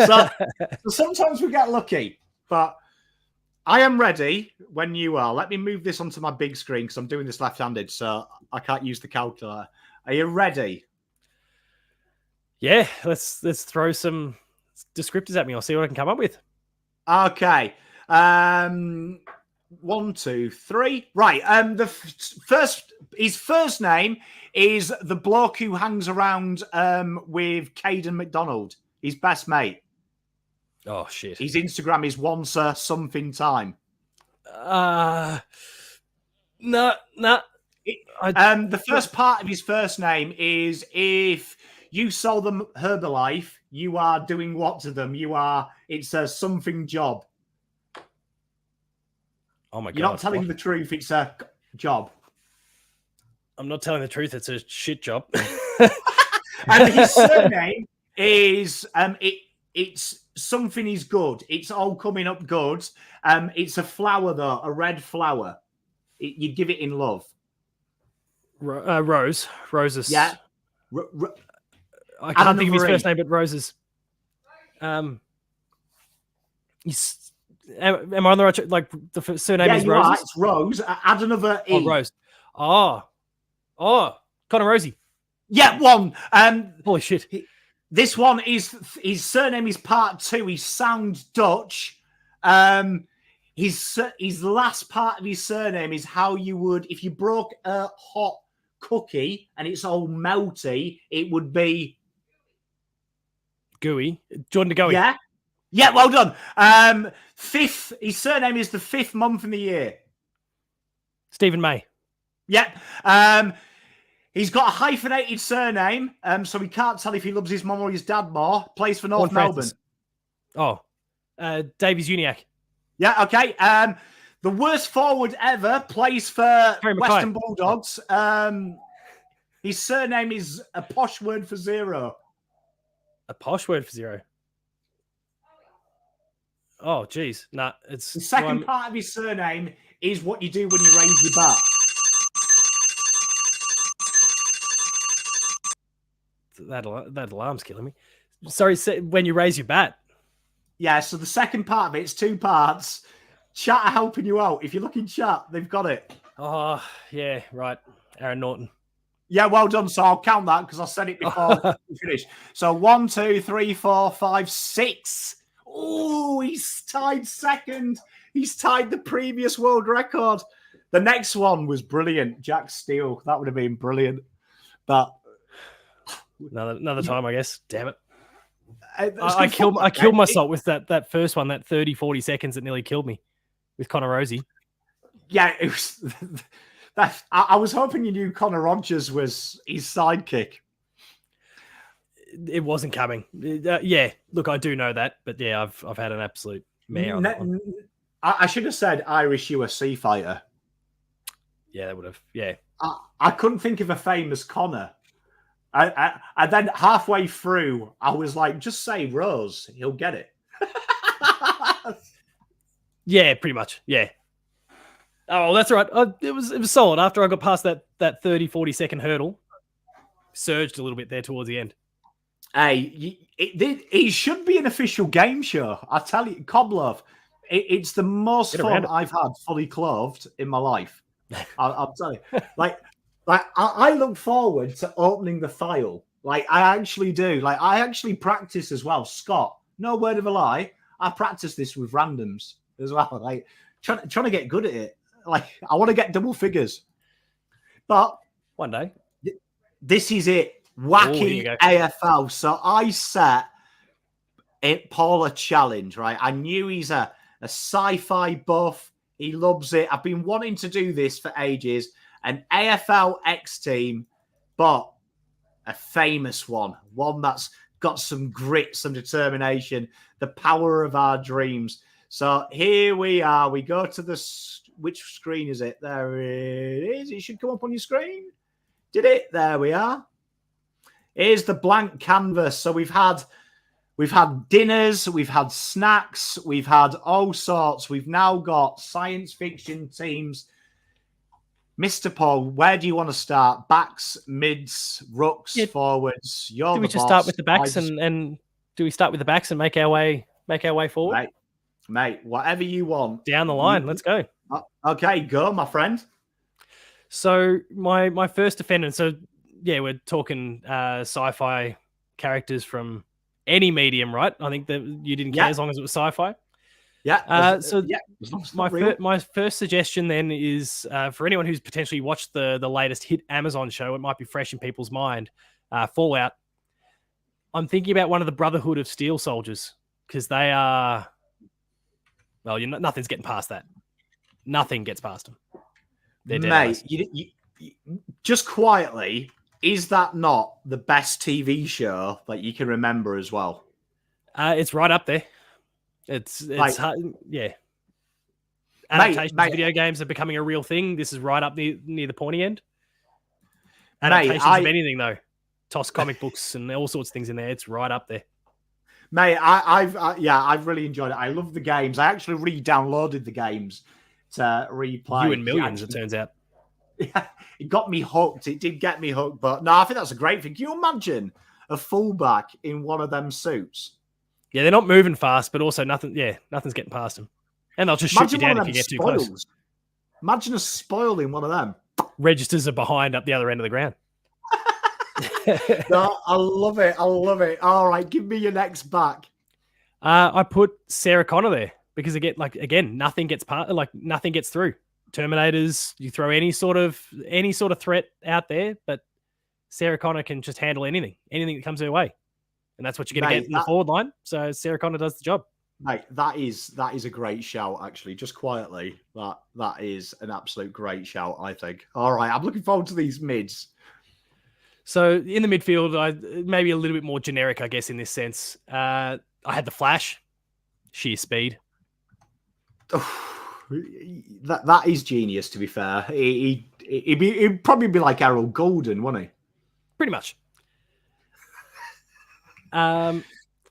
so sometimes we get lucky. But I am ready when you are. Let me move this onto my big screen because I'm doing this left-handed, so I can't use the calculator. Are you ready? Yeah, let's throw some descriptors at me. I'll see what I can come up with. Okay. 1, 2, 3. Right. His first name is the bloke who hangs around with Caden McDonald, his best mate. Oh shit. His Instagram is once something time. No. The first part of his first name is if you sold them Herbalife, you are doing what to them? It's a something job. Oh my God. You're not telling the truth. It's a job. I'm not telling the truth. It's a shit job. And his surname is it's something is good. It's all coming up good. It's a flower though, a red flower. You give it in love. Roses. Yeah. I can't think of his first name, but Roses. Am I on the right? Like the surname is Roses. It's Rose. Add another E. Oh, Rose. Oh, Connor Rosie. Yeah, one. Holy shit. This one is his surname is part 2. He sounds Dutch. His last part of his surname is how you would if you broke a hot cookie and it's all melty. It would be gooey. Jordan DeGoey. Yeah. Yeah, well done. His surname is the 5th month in the year. Stephen May. Yep. He's got a hyphenated surname, so we can't tell if he loves his mum or his dad more. Plays for North Melbourne. Oh, Davies Uniacke. Yeah, okay. The worst forward ever plays for Western Bulldogs. His surname is a posh word for zero. A posh word for zero? Oh, geez. Nah, it's... The second part of his surname is what you do when you raise your bat. That alarm's killing me. Sorry, when you raise your bat. Yeah, so the second part of it's 2 parts. Chat are helping you out. If you look in chat, they've got it. Oh, yeah, right. Aaron Norton. Yeah, well done. So I'll count that because I said it before we finished. So 1, 2, 3, 4, 5, 6. Oh, he's tied second. He's tied the previous world record. The next one was brilliant. Jack Steele. That would have been brilliant. But Another time, I guess. Damn it. I killed myself with that first one, that 30, 40 seconds that nearly killed me with Connor Rosie. Yeah, it was. I was hoping you knew Connor Rogers was his sidekick. It wasn't coming. Yeah, look, I do know that, but yeah, I've had an absolute mare on that one. I should have said Irish UFC fighter. Yeah, that would have. Yeah, I couldn't think of a famous Connor. I then halfway through, I was like, just say Rose, he'll get it. Yeah, pretty much. Yeah. Oh, that's right. It was solid. After I got past that 30, 40 second hurdle, surged a little bit there towards the end. Hey, it should be an official game show. I tell you, Cob Loaf, it's the most fun I've had fully clothed in my life. I'll tell you. Like I look forward to opening the file. Like I actually do. Like I actually practice as well. Scott, no word of a lie. I practice this with randoms as well. Like trying to get good at it. Like I want to get double figures. But one day. This is it. Wacky AFL. So I set Paul a challenge, right? I knew he's a sci-fi buff. He loves it. I've been wanting to do this for ages. An AFL X team, but a famous one that's got some grit, some determination, the power of our dreams. So here we are. We go to which screen is it? There it is. It should come up on your screen. Did it? There we are. Here's the blank canvas. So we've had dinners, we've had snacks, we've had all sorts. We've now got science fiction teams. Mr. Paul, where do you want to start? Backs, mids, rucks, forwards. You're do we just start with the backs and do we start with the backs and make our way forward? Mate, whatever you want. Down the line, let's go. Okay, go, my friend. So my first defendant. So yeah, we're talking sci-fi characters from any medium, right? I think that you didn't care as long as it was sci-fi. Yeah. My first suggestion then is for anyone who's potentially watched the latest hit Amazon show, it might be fresh in people's mind. Fallout. I'm thinking about one of the Brotherhood of Steel soldiers because they are. Well, nothing's getting past that. Nothing gets past them. They're dead. Mate, you just quietly, is that not the best TV show that you can remember as well? It's right up there. It's hard, yeah. Adaptations of video games are becoming a real thing. This is right up near the pointy end. Adaptations of anything though, toss comic books and all sorts of things in there. It's right up there. Mate, I've really enjoyed it. I love the games. I actually re-downloaded the games to replay. You and millions, it turns out. Yeah, it got me hooked. It did get me hooked, but no, I think that's a great thing. Can you imagine a fullback in one of them suits? Yeah, they're not moving fast, but also nothing's getting past them. And they'll just shoot you down if you get too close. Imagine a spoil in one of them. Registers are behind up the other end of the ground. No, I love it. All right, give me your next back. I put Sarah Connor there because again, nothing gets nothing gets through. Terminators, you throw any sort of threat out there, but Sarah Connor can just handle anything that comes her way. And that's what you're going to get in the forward line. So Sarah Connor does the job. Mate, that is a great shout, actually. Just quietly, that is an absolute great shout, I think. All right, I'm looking forward to these mids. So in the midfield, maybe a little bit more generic, I guess, in this sense. I had the Flash, sheer speed. That is genius, to be fair. He'd probably be like Errol Golden, wouldn't he? Pretty much. I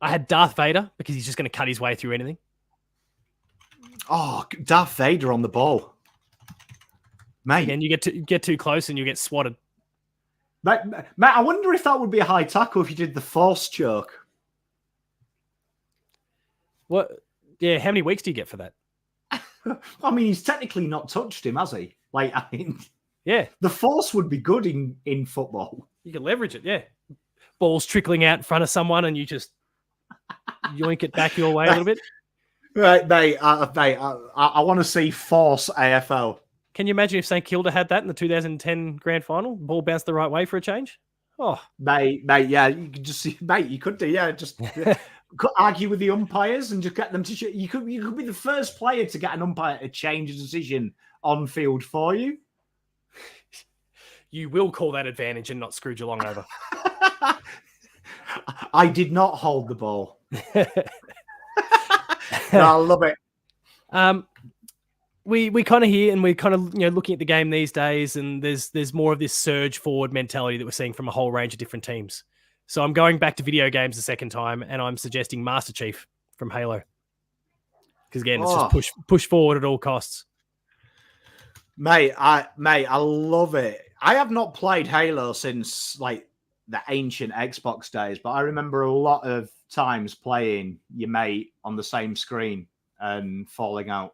had Darth Vader because he's just going to cut his way through anything. Oh, Darth Vader on the ball, mate. And you get too close and you get swatted. Mate, I wonder if that would be a high tackle if you did the force choke. What? Yeah, how many weeks do you get for that? I mean, he's technically not touched him, has he? Like, I mean, yeah, the force would be good in football. You can leverage it, yeah. Ball's trickling out in front of someone, and you just yoink it back your way a little bit. Right, mate. I want to see force AFL. Can you imagine if St Kilda had that in the 2010 grand final? Ball bounced the right way for a change. Oh, mate, yeah, you could just see, mate, you could do, yeah, just could argue with the umpires and just get them to. You could be the first player to get an umpire to change a decision on field for you. You will call that advantage and not screw Geelong over. I did not hold the ball. No, I love it. We kind of hear, and we're kind of looking at the game these days, and there's more of this surge forward mentality that we're seeing from a whole range of different teams. So I'm going back to video games a second time, and I'm suggesting Master Chief from Halo, because again, it's just push forward at all costs. Mate, I love it. I have not played Halo since like the ancient Xbox days, but I remember a lot of times playing your mate on the same screen and falling out.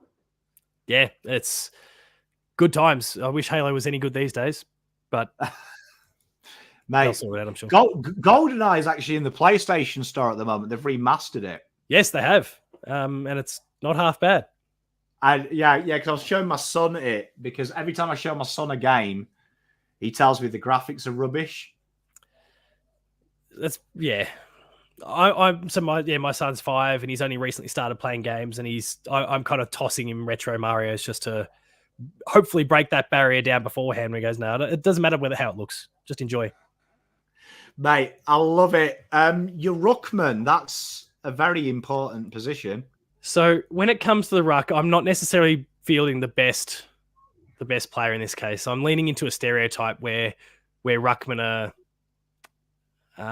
Yeah, it's good times. I wish Halo was any good these days, but mate, they'll sort it out, I'm sure. GoldenEye is actually in the PlayStation Store at the moment. They've remastered it. Yes, they have, and it's not half bad. And yeah, because I was showing my son it, because every time I show my son a game, he tells me the graphics are rubbish. That's my son's 5 and he's only recently started playing games, and I'm kind of tossing him retro Marios just to hopefully break that barrier down beforehand. When he goes, no, it doesn't matter how it looks, just enjoy. Mate, I love it. Your ruckman, that's a very important position. So when it comes to the ruck, I'm not necessarily fielding the best player in this case. I'm leaning into a stereotype where ruckmen are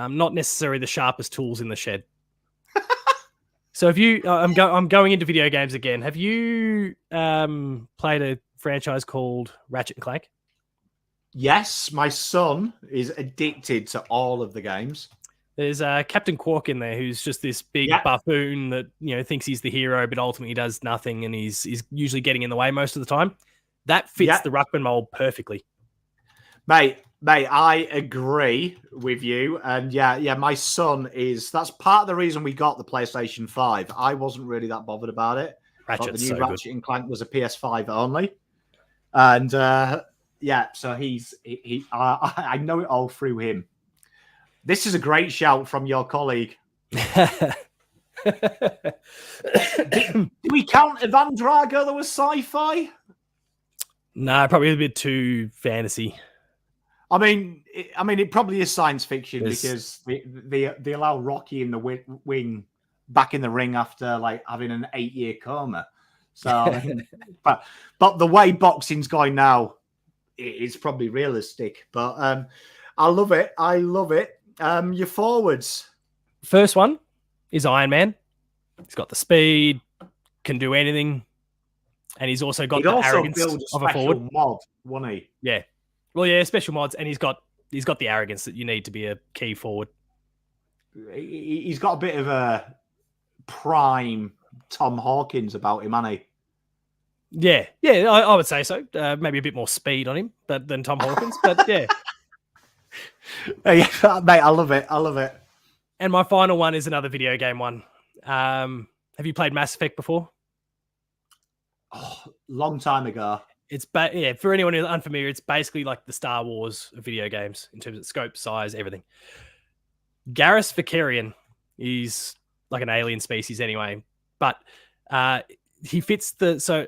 not necessarily the sharpest tools in the shed. So if you, I'm going into video games again. Have you played a franchise called Ratchet and Clank? Yes, my son is addicted to all of the games. There's Captain Quark in there, who's just this big buffoon that thinks he's the hero, but ultimately does nothing, and he's usually getting in the way most of the time. That fits the ruckman mold perfectly. Mate, I agree with you. And yeah, my son that's part of the reason we got the PlayStation 5. I wasn't really that bothered about it. Ratchet's the new so Ratchet good. and Clank was a PS5 only. And so I know it all through him. This is a great shout from your colleague. Do we count Ivan Drago that was sci-fi? Nah, probably a bit too fantasy. I mean, it probably is science fiction because they allow Rocky in the wing back in the ring after like having an 8-year coma. So, but the way boxing's going now, it's probably realistic. But I love it. Your forwards. First one is Iron Man. He's got the speed, can do anything, and he's also got the arrogance of a forward. Mod, wasn't he? Yeah. Well, yeah, special mods, and he's got the arrogance that you need to be a key forward. He's got a bit of a prime Tom Hawkins about him, hasn't he? Yeah, I would say so. Maybe a bit more speed on him than Tom Hawkins, but yeah. Mate, I love it. And my final one is another video game one. Have you played Mass Effect before? Oh, long time ago. It's for anyone who's unfamiliar, it's basically like the Star Wars of video games in terms of scope, size, everything. Garrus Vakarian, he's like an alien species anyway, but he fits whatever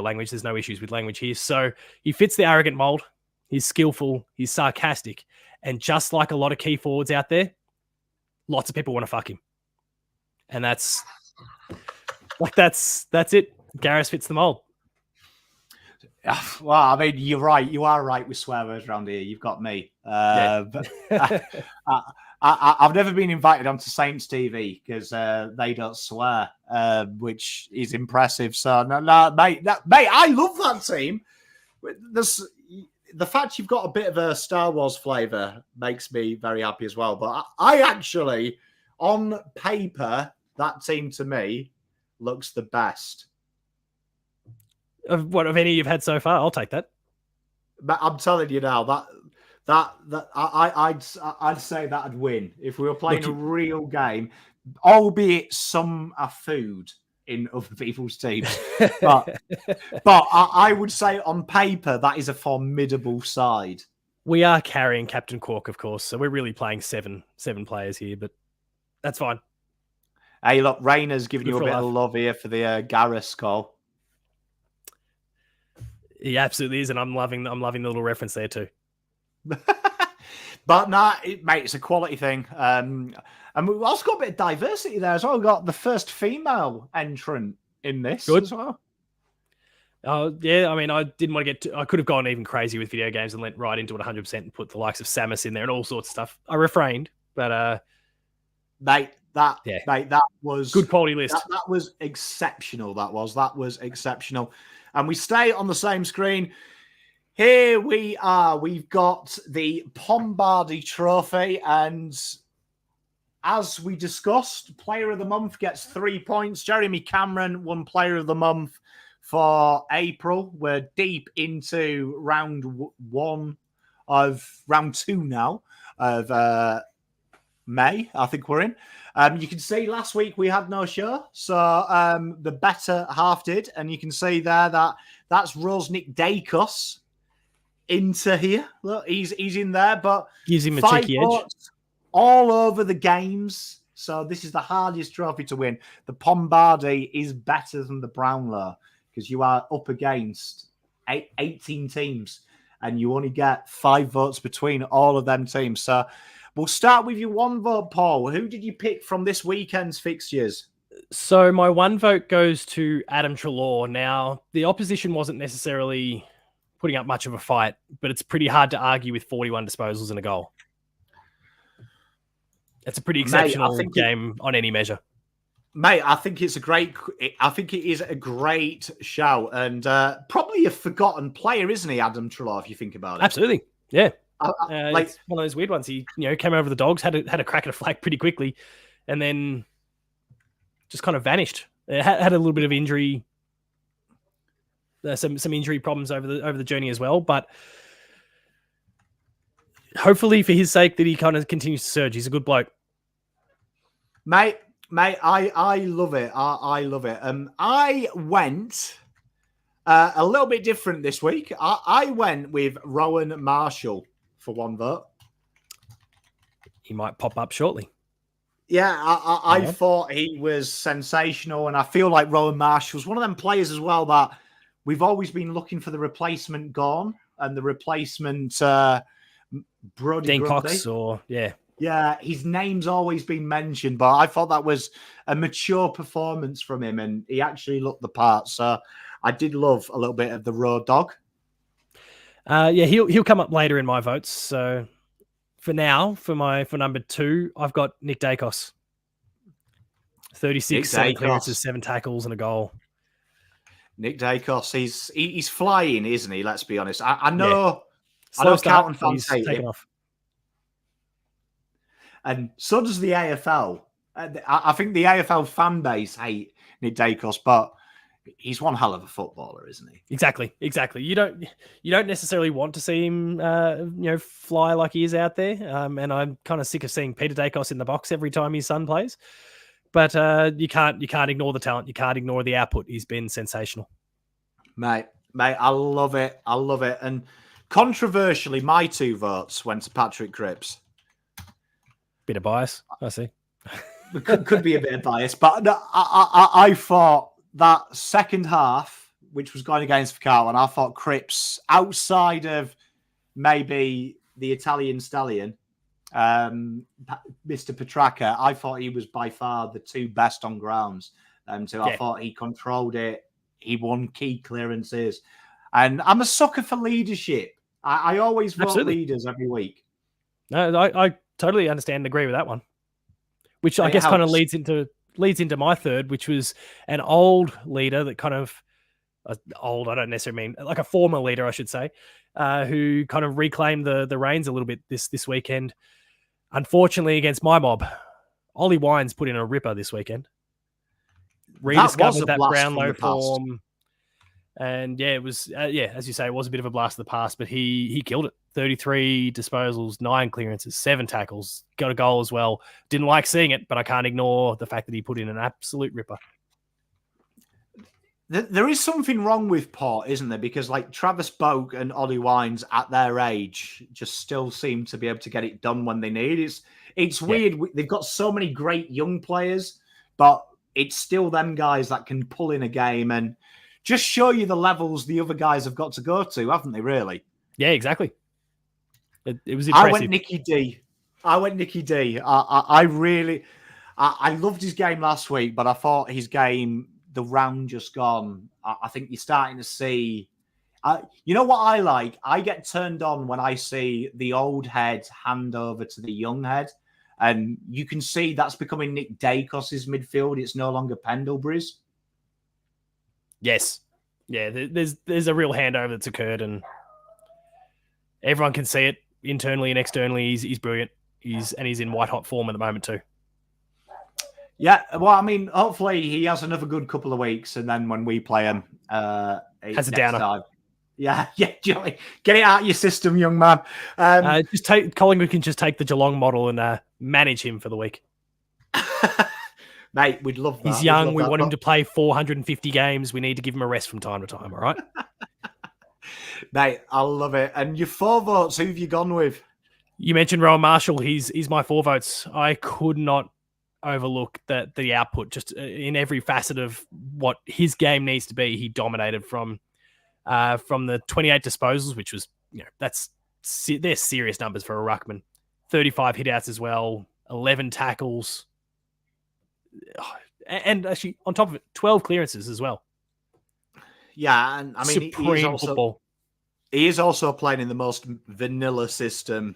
language, there's no issues with language here. So he fits the arrogant mold. He's skillful, he's sarcastic, and just like a lot of key forwards out there, lots of people want to fuck him. And that's it. Garrus fits the mold. Well, I mean, you're right. You are right with swear words around here. You've got me. But I've never been invited onto Saints TV because they don't swear, which is impressive. So, no, mate, I love that team. The fact you've got a bit of a Star Wars flavor makes me very happy as well. But I actually, on paper, that team to me looks the best. Of any you've had so far, I'll take that. But I'm telling you now I'd say that'd win if we were playing a real game, albeit some are food in other people's teams. But I would say on paper that is a formidable side. We are carrying Captain Quark, of course, so we're really playing seven players here, but that's fine. Hey, look, Rayner's giving you a bit of love here for the Garrus call. He absolutely is, and I'm loving the little reference there too. But nah, mate, it's a quality thing. And we've also got a bit of diversity there as well. We've got the first female entrant in this as well. Yeah, I mean, I didn't want to get I could have gone even crazy with video games and went right into it 100% and put the likes of Samus in there and all sorts of stuff. I refrained, but mate, that was good quality list. That was exceptional. That was exceptional. And we stay on the same screen. Here we are. We've got the Pombardi Trophy, and as we discussed, Player of the Month gets 3 points. Jeremy Cameron won Player of the Month for April. We're deep into round two now of May, I think we're in. You can see last week we had no show, so the better half did, and you can see there that's Rosnick Dacos into here. Look, he's in there, but gives him a cheeky edge all over the games. So this is the hardest trophy to win. The Pombardi is better than the Brownlow because you are up against 18 teams, and you only get 5 votes between all of them teams. So we'll start with your 1 vote, Paul. Who did you pick from this weekend's fixtures? So my 1 vote goes to Adam Treloar. Now, the opposition wasn't necessarily putting up much of a fight, but it's pretty hard to argue with 41 disposals and a goal. It's a pretty exceptional game on any measure. Mate, I think it is a great shout, and probably a forgotten player, isn't he, Adam Treloar, if you think about it? Absolutely, yeah. It's one of those weird ones. He, came over the Dogs, had a crack at a flag pretty quickly, and then just kind of vanished. Had a little bit of injury, some injury problems over the journey as well. But hopefully, for his sake, that he kind of continues to surge. He's a good bloke, mate. I love it. I love it. I went a little bit different this week. I went with Rowan Marshall for 1 vote. He might pop up shortly. Yeah, I thought he was sensational, and I feel like Rowan Marshall's one of them players as well that we've always been looking for the replacement Gorn and the replacement Brody Dean Grundy. Cox, or Yeah, his name's always been mentioned, but I thought that was a mature performance from him, and he actually looked the part. So I did love a little bit of the Road Dog. He'll come up later in my votes. So for now, for number 2, I've got Nick Dacos. 36, 7 clearances, 7 tackles, and a goal. Nick Dacos, he's flying, isn't he? Let's be honest. I know. I know Carlton fans hate him. And so does the AFL. I think the AFL fan base hate Nick Dacos, but he's one hell of a footballer, isn't he? Exactly. You don't necessarily want to see him, fly like he is out there. And I'm kind of sick of seeing Peter Dacos in the box every time his son plays. But you can't ignore the talent. You can't ignore the output. He's been sensational, mate. I love it. And controversially, my 2 votes went to Patrick Cripps. Bit of bias, I see. Could be a bit of bias, but I thought that second half, which was going against Carlton, I thought Cripps, outside of maybe the Italian stallion, Mr. Petrarca, I thought he was by far the 2 best on grounds. I thought he controlled it. He won key clearances. And I'm a sucker for leadership. I always vote leaders every week. No, I totally understand and agree with that one. Which I guess helps. Kind of leads into my 3rd, which was an old leader that kind of old. I don't necessarily mean like a former leader, I should say, who kind of reclaimed the reins a little bit this weekend. Unfortunately, against my mob, Ollie Wines put in a ripper this weekend. Rediscovered that Brownlow form. And it was, as you say, it was a bit of a blast of the past, but he killed it. 33 disposals, 9 clearances, 7 tackles, got a goal as well. Didn't like seeing it, but I can't ignore the fact that he put in an absolute ripper. There is something wrong with Port, isn't there? Because like Travis Boak and Ollie Wines at their age just still seem to be able to get it done when they need. It's weird. They've got so many great young players, but it's still them guys that can pull in a game and just show you the levels the other guys have got to go to, haven't they, really? Yeah, exactly. It was impressive. I went Nicky D. I loved his game last week, but I thought his game, the round just gone, I think you're starting to see... you know what I like? I get turned on when I see the old head hand over to the young head. And you can see that's becoming Nick Dacos's midfield. It's no longer Pendlebury's. Yes. Yeah, there's a real handover that's occurred, and everyone can see it internally and externally. He's brilliant. He's in white hot form at the moment too. Yeah, well, I mean, hopefully he has another good couple of weeks, and then when we play him, has a downer. Time, yeah, get it out of your system, young man. Collingwood can just take the Geelong model and manage him for the week. Mate, we'd love that. He's young. We want him to play 450 games. We need to give him a rest from time to time, all right? Mate, I love it. And your 4 votes, who have you gone with? You mentioned Rowan Marshall. He's my 4 votes. I could not overlook the output just in every facet of what his game needs to be. He dominated from the 28 disposals, which was, they're serious numbers for a ruckman. 35 hitouts as well, 11 tackles. And actually, on top of it, 12 clearances as well. Yeah, and I mean, football. He is also playing in the most vanilla system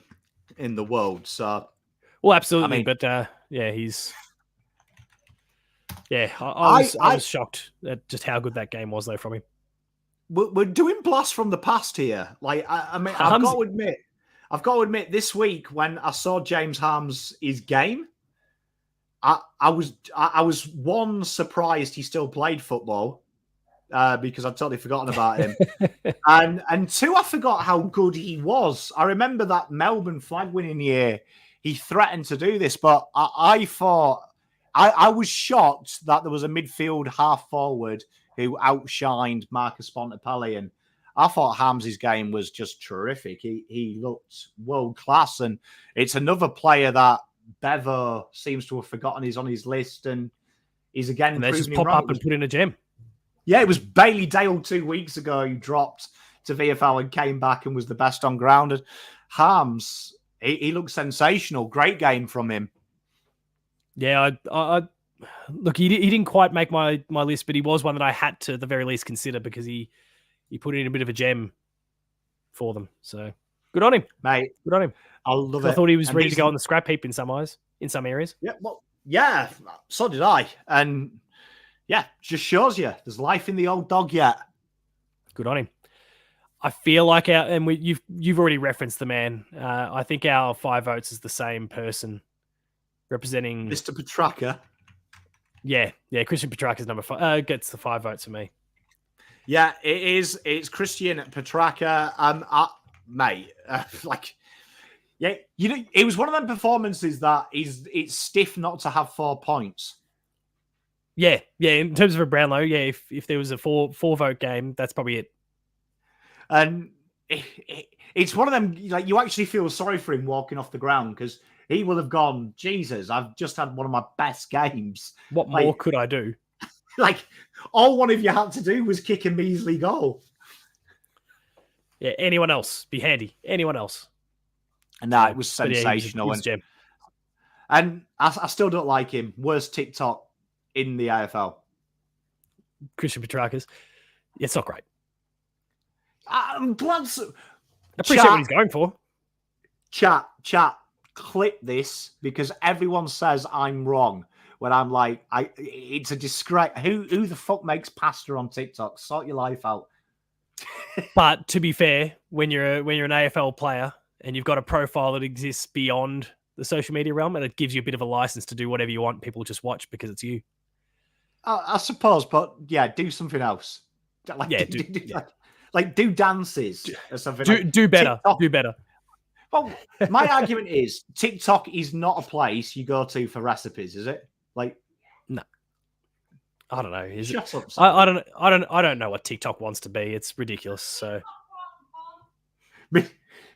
in the world. So, well, absolutely. I mean, he's. Yeah, I was shocked at just how good that game was, though, from him. We're doing blasts from the past here. Like, I mean, I've got to admit, this week when I saw James Harms' game, I was one, surprised he still played football because I'd totally forgotten about him, and 2, I forgot how good he was. I remember that Melbourne flag winning year, he threatened to do this, but I thought I was shocked that there was a midfield half forward who outshined Marcus Bontempelli, and I thought Harms' game was just terrific. He looked world class, and it's another player that Bevo seems to have forgotten he's on his list, and he's again. And they just pop up and put in a gem. Yeah, it was Bailey Dale 2 weeks ago who dropped to VFL and came back and was the best on ground. And Harms, he looked sensational. Great game from him. Yeah, I look, he didn't quite make my list, but he was one that I had to, at the very least, consider because he put in a bit of a gem for them. So good on him, mate. Good on him. I love it. I thought he was ready to go on the scrap heap in some areas. Yeah, well, yeah, so did I. And yeah, just shows you there's life in the old dog yet. Good on him. I feel like you've already referenced the man. I think our 5 votes is the same person representing Mr. Petrarca. Yeah, Christian Petrarca's number 5 gets the 5 votes for me. Yeah, it is. It's Christian Petrarca. Mate, yeah, it was one of them performances that it's stiff not to have 4 points. Yeah. In terms of a Brownlow, yeah, if there was a four vote game, that's probably it. And it's one of them, like, you actually feel sorry for him walking off the ground because he will have gone, Jesus, I've just had one of my best games. What more could I do? Like, all one of you had to do was kick a measly goal. Yeah, anyone else, be handy. Anyone else. And that it was sensational. Yeah, he was a gem. And I still don't like him. Worst TikTok in the AFL. Christian Petrarca's. It's not great. I'm glad. Appreciate what he's going for. Chat, clip this because everyone says I'm wrong when I'm like, it's a disgrace. Who the fuck makes pasta on TikTok? Sort your life out. But to be fair, when you're an AFL player and you've got a profile that exists beyond the social media realm, and it gives you a bit of a license to do whatever you want, people just watch because it's you. I suppose, but yeah, do something else. Do dances or something. Do better. TikTok. Do better. Well, my argument is TikTok is not a place you go to for recipes, is it? Like, no. I don't know. Shut up. I don't know what TikTok wants to be. It's ridiculous. So,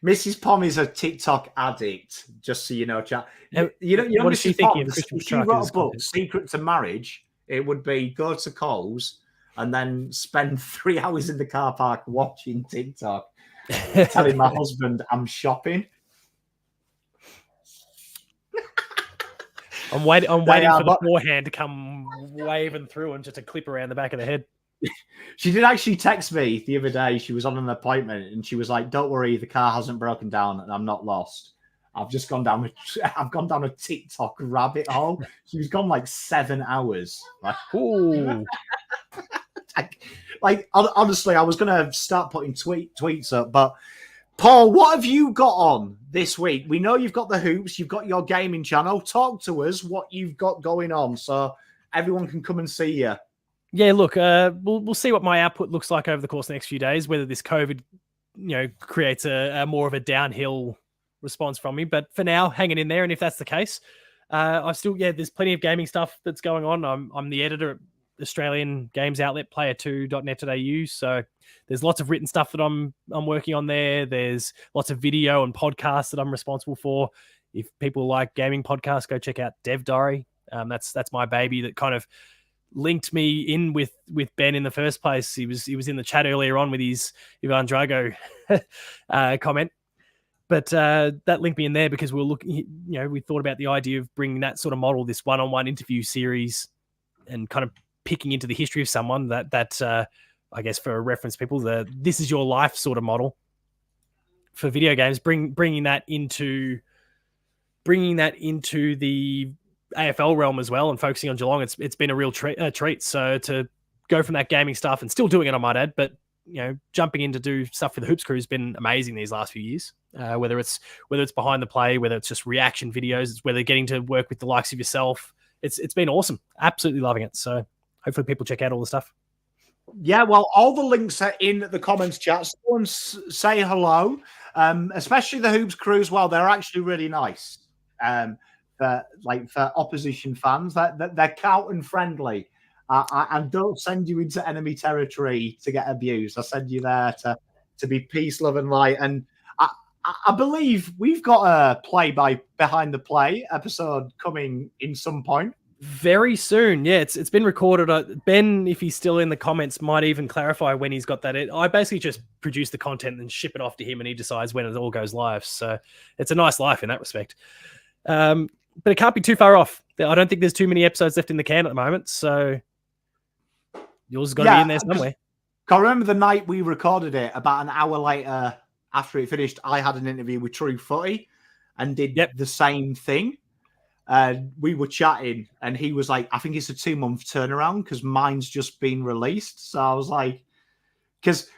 Mrs. Pommy's a TikTok addict. Just so you know, chat. what is she thinking of Christian If she wrote a book, content? Secret to Marriage, it would be go to Coles and then spend 3 hours in the car park watching TikTok, telling my husband I'm shopping. I'm waiting for the forehand to come waving through and just a clip around the back of the head. She did actually text me the other day. She was on an appointment and she was like, "Don't worry, the car hasn't broken down and I'm not lost. I've just gone down a TikTok rabbit hole." She was gone like 7 hours. Like, ooh. like honestly, I was gonna start putting tweets up, but Paul, what have you got on this week? We know you've got the hoops, you've got your gaming channel. Talk to us what you've got going on so everyone can come and see you. Yeah, look, we'll see what my output looks like over the course of the next few days, whether this COVID, creates a more of a downhill response from me. But for now, hanging in there. And if that's the case, there's plenty of gaming stuff that's going on. I'm the editor at Australian games outlet player2.net.au. So there's lots of written stuff that I'm working on there. There's lots of video and podcasts that I'm responsible for. If people like gaming podcasts, go check out Dev Diary. That's my baby that kind of linked me in with Ben in the first place. He was in the chat earlier on with his Ivan Drago comment. But that linked me in there because we were looking, we thought about the idea of bringing that sort of model, this one-on-one interview series, and kind of picking into the history of someone that I guess for reference people, this is your life sort of model for video games, bringing that into the AFL realm as well and focusing on Geelong. It's been a real treat. So to go from that gaming stuff and still doing it, I might add, but jumping in to do stuff for the Hoops crew has been amazing these last few years. Whether it's behind the play, whether it's just reaction videos, it's whether getting to work with the likes of yourself. It's been awesome. Absolutely loving it. So hopefully people check out all the stuff. Yeah, well, all the links are in the comments chat. Someone say hello, especially the Hoops crew as well. They're actually really nice. For opposition fans, they're Carlton friendly. And don't send you into enemy territory to get abused. I send you there to be peace, love, and light. And I believe we've got a behind the play episode coming in some point. Very soon. Yeah, it's been recorded. Ben, if he's still in the comments, might even clarify when he's got that. I basically just produce the content and ship it off to him, and he decides when it all goes live. So it's a nice life in that respect. But it can't be too far off. I don't think there's too many episodes left in the can at the moment. So yours has got to be in there somewhere. I remember the night we recorded it, about an hour later after it finished, I had an interview with True Footy and did the same thing. We were chatting and he was like, I think it's a 2-month turnaround because mine's just been released. So I was like, because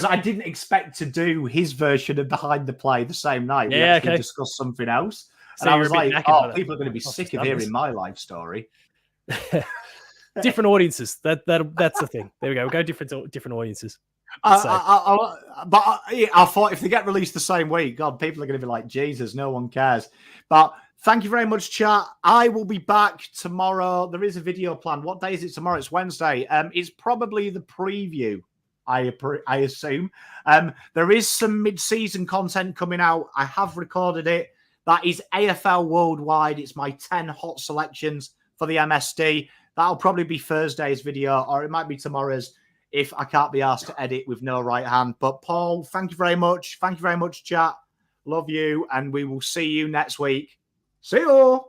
I didn't expect to do his version of Behind the Play the same night. Yeah, we discussed something else. So and I was like, people are going to be sick of hearing my life story. Different audiences. That's the thing. There we go. We'll go different audiences. But I thought if they get released the same week, God, people are going to be like, Jesus, no one cares. But thank you very much, chat. I will be back tomorrow. There is a video planned. What day is it tomorrow? It's Wednesday. It's probably the preview, I assume. There is some mid-season content coming out. I have recorded it. That is AFL Worldwide. It's my 10 hot selections for the MSD. That'll probably be Thursday's video, or it might be tomorrow's if I can't be asked to edit with no right hand. But Paul, thank you very much. Thank you very much, chat. Love you, and we will see you next week. See you.